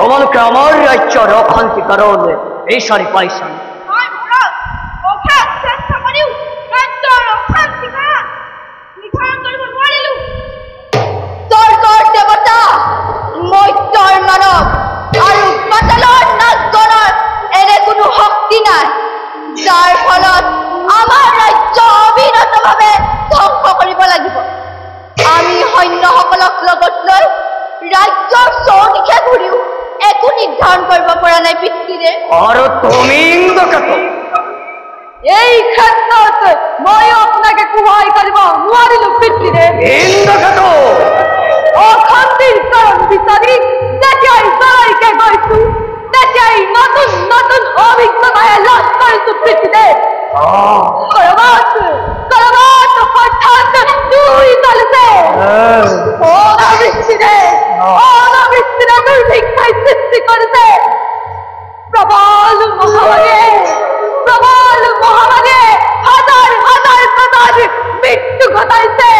তোমাকে আমার রাজ্য রক্ষান্তি কারণ এই সারি পাইছান দেবতা মৈত্ৰৰ মানৱ আৰু পাতালৰ নাচগণৰ এনে কোনো শক্তি নাই যাৰ ফলত আমাৰ ৰাজ্য অবিৰতভাৱে ধ্বংস কৰিব লাগিব আমি সৈন্যসকলক লগত লৈ ৰাজ্যৰ চৌদিশে ঘূৰিও একো নিৰ্ধাৰণ কৰিব পৰা নাই পিতৃৰে আৰু তুমি এই ক্ষেত্ৰত মই আপোনাকে সহায় কৰিব নোৱাৰিলো পিতৃৰে অশান্তিৰ কাৰণ বিচাৰি যেতিয়াই চৰাইকে গৈছো তেতিয়াই নতুন নতুন অভিজ্ঞতাৰে লাভ কৰিছো পিতৃৰে হঠাৎ দুই চলিছে অনাবৃষ্টিৰে দুৰ্ভিক্ষই সৃষ্টি কৰিছে প্ৰবল মহামাৰীয়ে হাজাৰ হাজাৰ প্ৰজাৰ মৃত্যু ঘটাইছে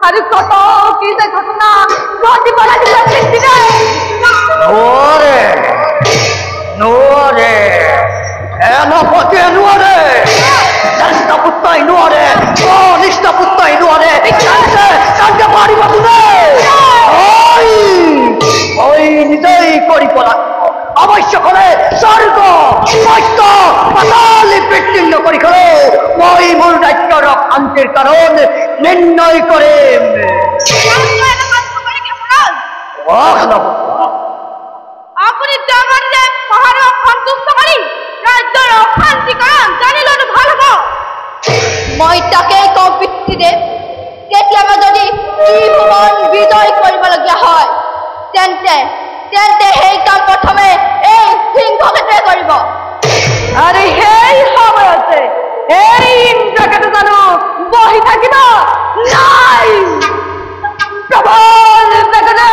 আৰু কত কি যে ঘটনা ঘটিব লাগিছে পিতৃৰে নোৱাৰে এনপতি নোৱাৰে জ্যেষ্ঠ পুত্ৰই নোৱাৰে কনিষ্ঠ পুত্ৰই নোৱাৰে কান্তে পাৰিব কোনে নিজেই কৰিব লাগিব অৱশ্যে কৰে স্বৰ্গ মৰ্ত্য পাতাল বিচ্ছিন্ন কৰি মই মোৰ ৰাজ্যৰ শান্তিৰ কাৰণ নিৰ্ণয় কৰিম আপুনি ডাঙৰ যে পাহাৰক সন্তুষ্ট কৰি ৰাজ্যৰ অশান্তি কাৰণ জানি লোৱাটো ভাল হ'ব মই তাকেই কওঁ পিতৃদেৱ কেতিয়াবা যদি ত্ৰিভুৱন বিজয় কৰিবলগীয়া হয় তেন্তে সেই কাম প্ৰথমে এই সিংহকেইটাই কৰিব আৰু সেই সময়তে এই ইন্দ্ৰকেতু জানো বহি থাকিব নাই প্ৰবল বেগেৰে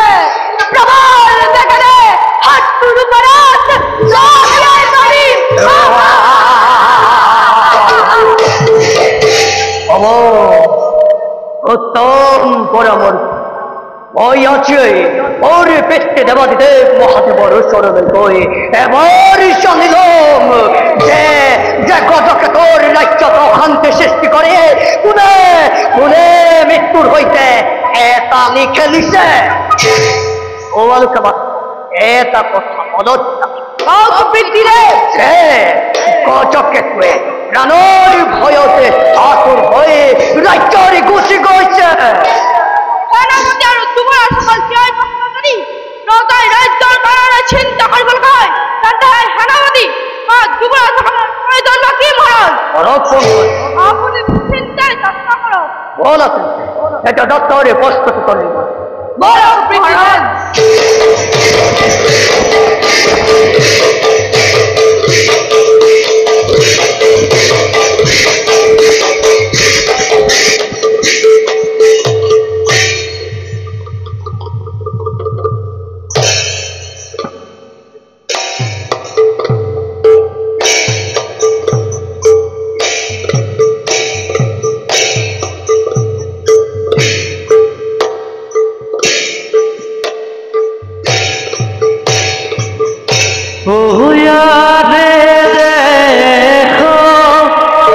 হাতটোৰ ওপৰত লগাই ধৰিম উত্তম পরামর্শ ওই আছে ওর পেটে দেবাদিদেব মহাদেবর চরণে গই এবার জানিলাম যে যে গজকে তোর রাজ্য অশান্তি সৃষ্টি করে কোনে মৃত্যুর হইতে এটা লিখে ও আলোকে এটা কথা মদতটা গজকে তুই প্রাণর ভয়তে আতুর হয়ে রাজ্যরে গুছি গৈছে চিন্তা কৰিব লাগে তেন্তে সেনাপতি আপুনি চিন্তাৰ যত্ন কৰক বল এটা দত্তৰে প্ৰস্তুত কৰিব বল ওয়ারে দেখো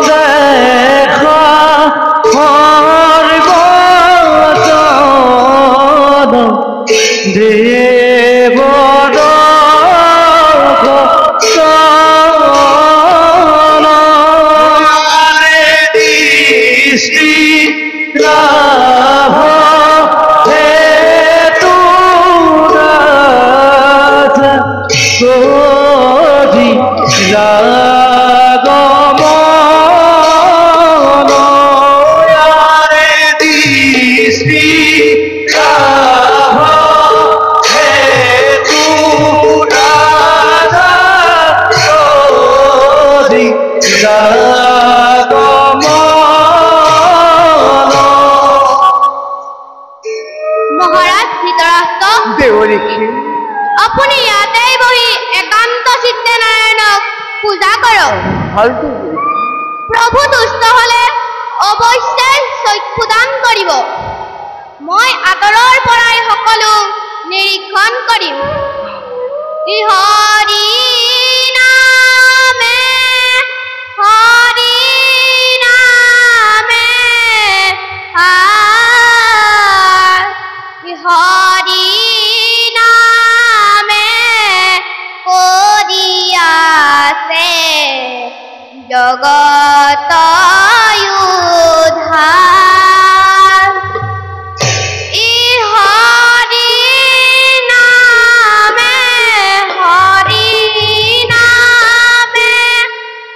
দেখো হরিবচন দেবর দৃষ্টি লাভ হেতু কোজি লাগমনয়ারে দৃষ্টি লাভ হেতু কোজি মহারাজ ধৃতৰাষ্ট্ৰ, দেৱৰীক্ষী আপুনি ইয়াতেই বহি একান্ত চিত্তে নাৰায়ণক পূজা কৰক। ভালকৈ প্ৰভু তুষ্ট হলে অৱশ্যে চক্ষুদান কৰিব। মই আঁতৰৰ পৰাই সকলো নিৰীক্ষণ কৰিম। হৰি নামে হৰি নামে হৰি নামে কৰিয়াছে জগত উদ্ধাৰ। ই হৰি নামে হৰি নামে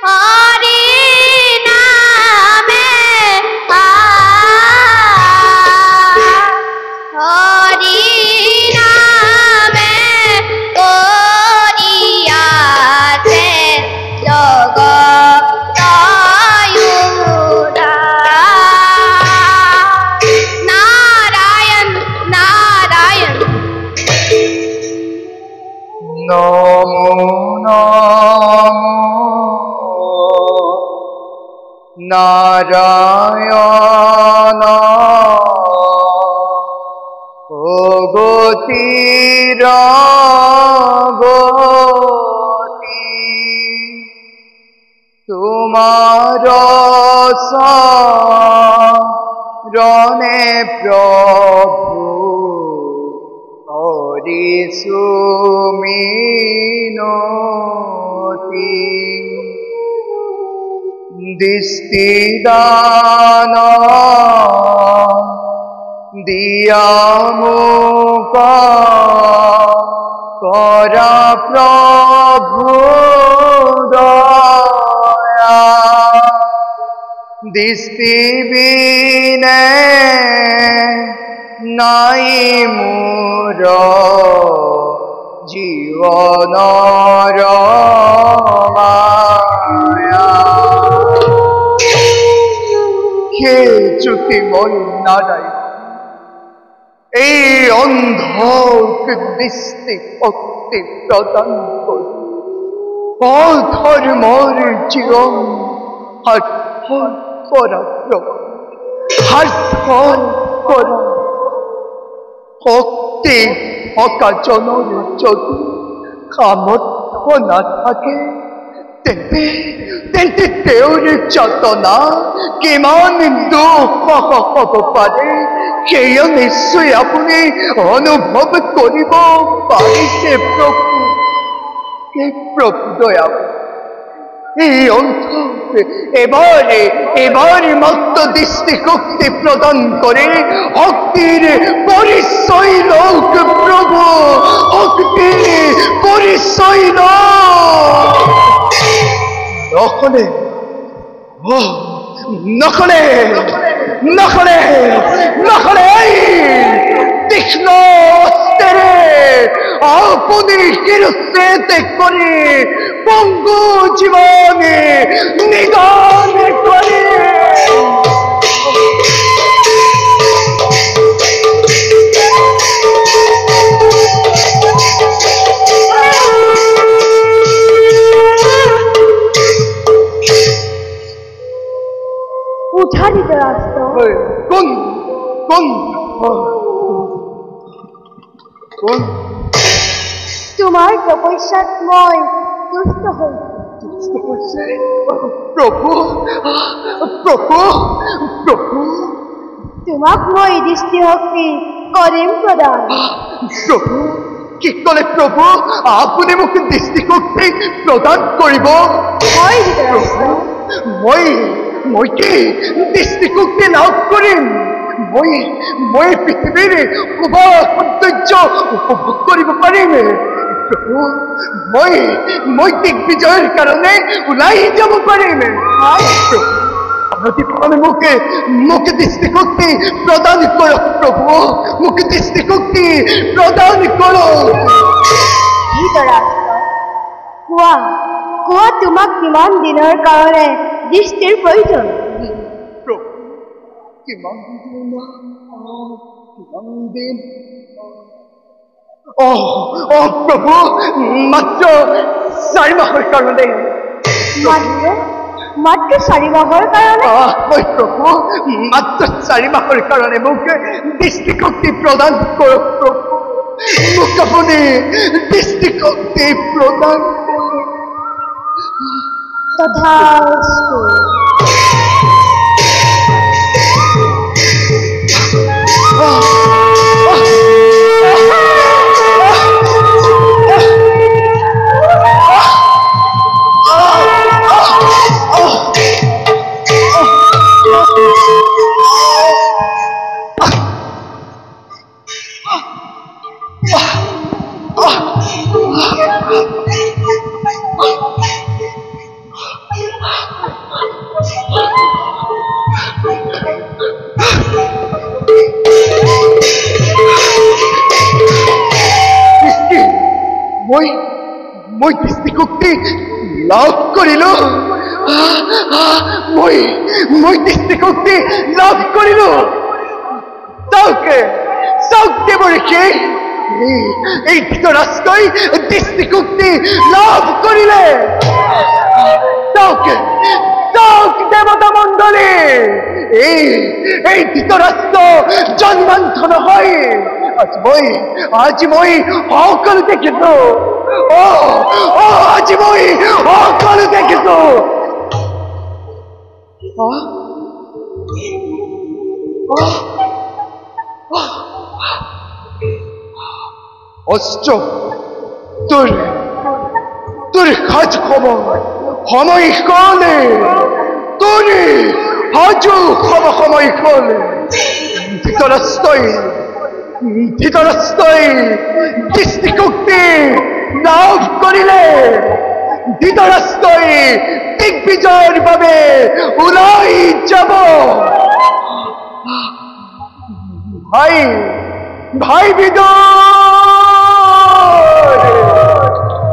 হৰি নামে হৰি নামে কৰিয়াছে জগত উদ্ধাৰ। নাৰায়ণ নাৰায়ণ নমো নমো নারায়ণ ও গতির গতি তোমার শরণে প্রভু করিছু মিনতি। দৃষ্টিদান দিয়া মুখ করা প্রভু দয়া। দৃষ্টি বিনে নাই মোর জীবনর মায়া। হে জ্যোতিময় নারায়ণ, এই অন্ধকে দৃষ্টি শক্তি প্রদান করি। অধর্মর জীবন হাট করা হাট করা শক্তি অকাজনের যদি সামর্থ্য না থাকে তেন্তে তেওঁৰ চেতনা কিমান দুখ হব পাৰে সেয়া নিশ্চয় আপুনি অনুভৱ কৰিব পাৰিছে প্ৰভু। হে প্ৰভু দয়াময়, এই অন্তরে এবারে মাত্র দৃষ্টি শক্তি প্রদান করে শক্তির পরিচয় লোক প্রভু, শক্তির পরিচয় নকলে নকলে নকলে নকলে তীক্ষ্ণ অস্ত্রে আপনি হিরস্তে করে পঙ্গু জীবনে নিদান করে। উঠা ধৃতরাষ্ট্র, কোন কোন কোন তোমাৰ তপস্যাত মই তুষ্ট হৈছো। প্ৰভু প্ৰভু প্ৰভু তোমাক মই দৃষ্টিশক্তি কৰিম প্ৰদান। প্ৰভু কি ক'লে প্ৰভু? আপুনি মোক দৃষ্টিশক্তি প্ৰদান কৰিব? হয় ধৃতৰাষ্ট্ৰ। মই কি দৃষ্টিশক্তি লাভ কৰিম? মই পৃথিৱীৰ শোভা সৌন্দৰ্য উপভোগ কৰিব পাৰিম। প্ৰভু মই দিগ্বিজয়ৰ কাৰণে ওলাই যাব পাৰিম। মোক দৃষ্টিশক্তি প্ৰদান কৰক প্ৰভু, মোক দৃষ্টিশক্তি প্ৰদান কৰক। ধৃতৰাষ্ট্ৰ, কোৱা তোমাক কিমান দিনৰ কাৰণে দৃষ্টিৰ প্ৰয়োজন? প্ৰভু কিমান দিন? প্ৰভু মাত্ৰ 4 মাহৰ কাৰণে। মাত্ৰ 4 মাহৰ কাৰণে? হয় প্ৰভু, মাত্ৰ 4 মাহৰ কাৰণে মোক দৃষ্টিশক্তি প্ৰদান কৰক প্ৰভু। মোক আপুনি দৃষ্টিশক্তি প্ৰদান কৰক। তথাস্তু। মই দৃষ্টিশক্তি লাভ কৰিলো। মই দৃষ্টিশক্তি লাভ কৰিলো। চাওক দেৱঋষি, এই ধৃতৰাষ্ট্ৰই দৃষ্টিশক্তি লাভ কৰিলে। চাওক দেৱতা মণ্ডলী, এই ধৃতৰাষ্ট্ৰ জন্মান্ধ নহয়। আজি মই সকলো দেখিছো। আজি মই সকলো দেখিছো। অস্ত্ৰ তোর কাজ খবর সময় কলে তোর হাজু খবর সময় কলে ধৃতরাষ্ট্রই দৃষ্টিশক্তি লাভ করিলে। ধৃতরাষ্ট্রই দিগ্বিজয়ের ভাবে ওলাই যাব। ভাই বিদুর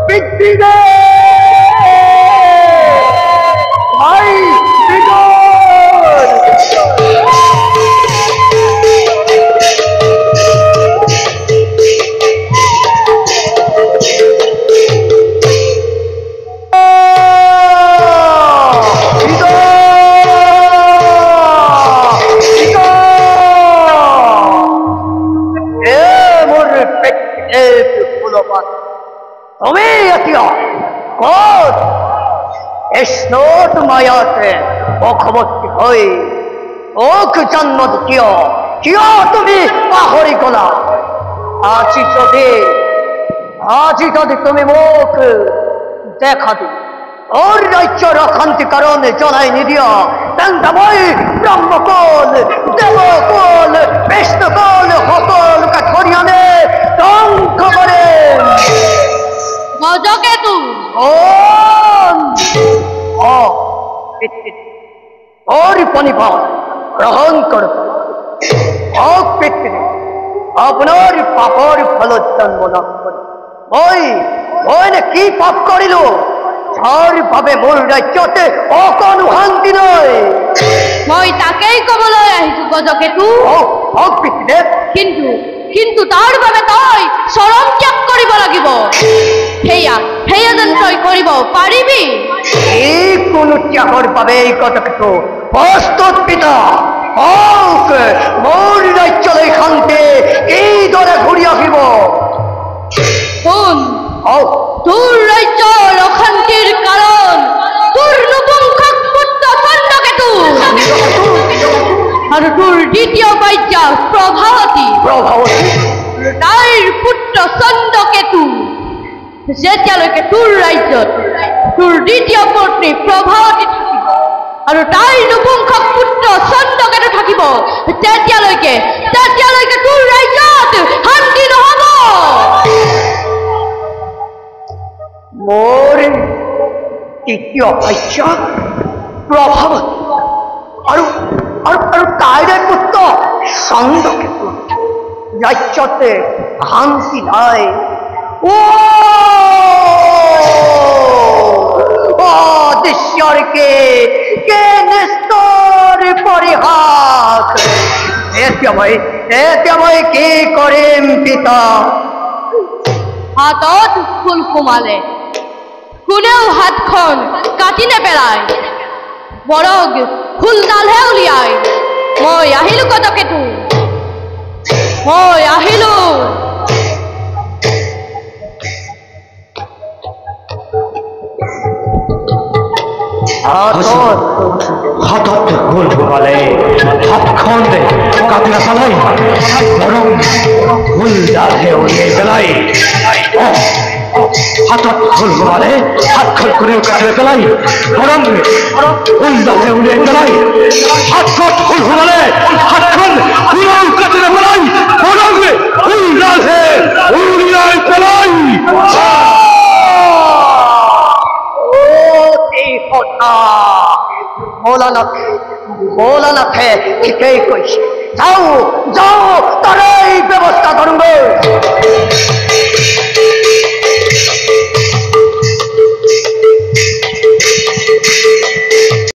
বৃদ্ধি দে। ভাই বিদুর তুমি এতিয়া ক'ত কৃষ্ণত মায়াতে বশৱৰ্তী হৈ মোক জন্ম কিয় তুমি পাহৰি গলা? আজি যদি তুমি মোক দেখা দি ওর ৰাজ্যৰ অশান্তি কাৰণে জনাই নিদিয়া, তেন্তে মই ব্ৰহ্মকুল, দেৱকুল, বিষ্ণুকুল সকলোকে ধৰি আনি ধ্বংস কৰিম। গজকেতু ওর পনিভাব গ্রহণ করব। আপনার পাপর ফল জন্ম লাভ করে ওই কি পাপ করিল? যার ভাবে মোৰ ৰাজ্যতে অকণো শান্তি নাই। মই তাকেই কবলৈ আহিছো গজকেতু। কিন্তু তাৰ বাবে তই চৰম ত্যাগ কৰিব লাগিব। সেয়া যেন তই কৰিব পাৰিবি? এই কোনো ত্যাগৰ বাবে গজকেতু প্ৰস্তুত পিতা হওক। মোৰ ৰাজ্যলৈ শান্তি এইদৰে ঘূৰি আহিব। শুন, তোর রাজ্যর অশান্তির কারণ তোর নপুংসক পুত্র চন্দ্রকেতু আর তোর দ্বিতীয় বাচ্চা প্রভাবতী তার পুত্র চন্দ্রকেতু যেতিয়ালৈকে তোৰ ৰাজ্যত তোৰ দ্বিতীয় পত্নী প্ৰভাৱতী থাকিব আৰু তাইৰ নপুংসক পুত্ৰ চন্দ্ৰকেতু থাকিব তেতিয়ালৈকে তোৰ ৰাজ্যত শান্তি নহ'ব। মোৰ তৃতীয় বাচ্চা প্ৰভাৱতী আৰু তাইৰে পুত্ৰ চন্দ্ৰকেতু ৰাজ্যতে শান্তি নাই। ঈশ্বরকে কে নিষ্ঠুর পরিহাস এতিয়া মই কি কৰিম পিতা? হাতত ফুল সোমালে কোনেও হাতখন কাটি নেপেলায় বৰং ফুলডালহে উলিয়াই। মই আহিলো কতকেতু, মই আহিলো। হাতত ফুল সোমালে হাতখন কাটি নেপেলাই বৰং ফুলডালহে উলিয়াই পেলাই। হাতত ফুল সোমালে হাতখন কোনেও কাটি নেপেলাই বৰং ফুলডালহে উলিয়াই পেলাই। হাতত ফুল সোমালে হাতখন কোনেও কাটি নেপেলাই বৰং ফুলডালহে উলিয়াই পেলাই। ভোলানাথে ঠিকেই কৈছে। যাও তাৰে ব্যৱস্থা কৰোঁ।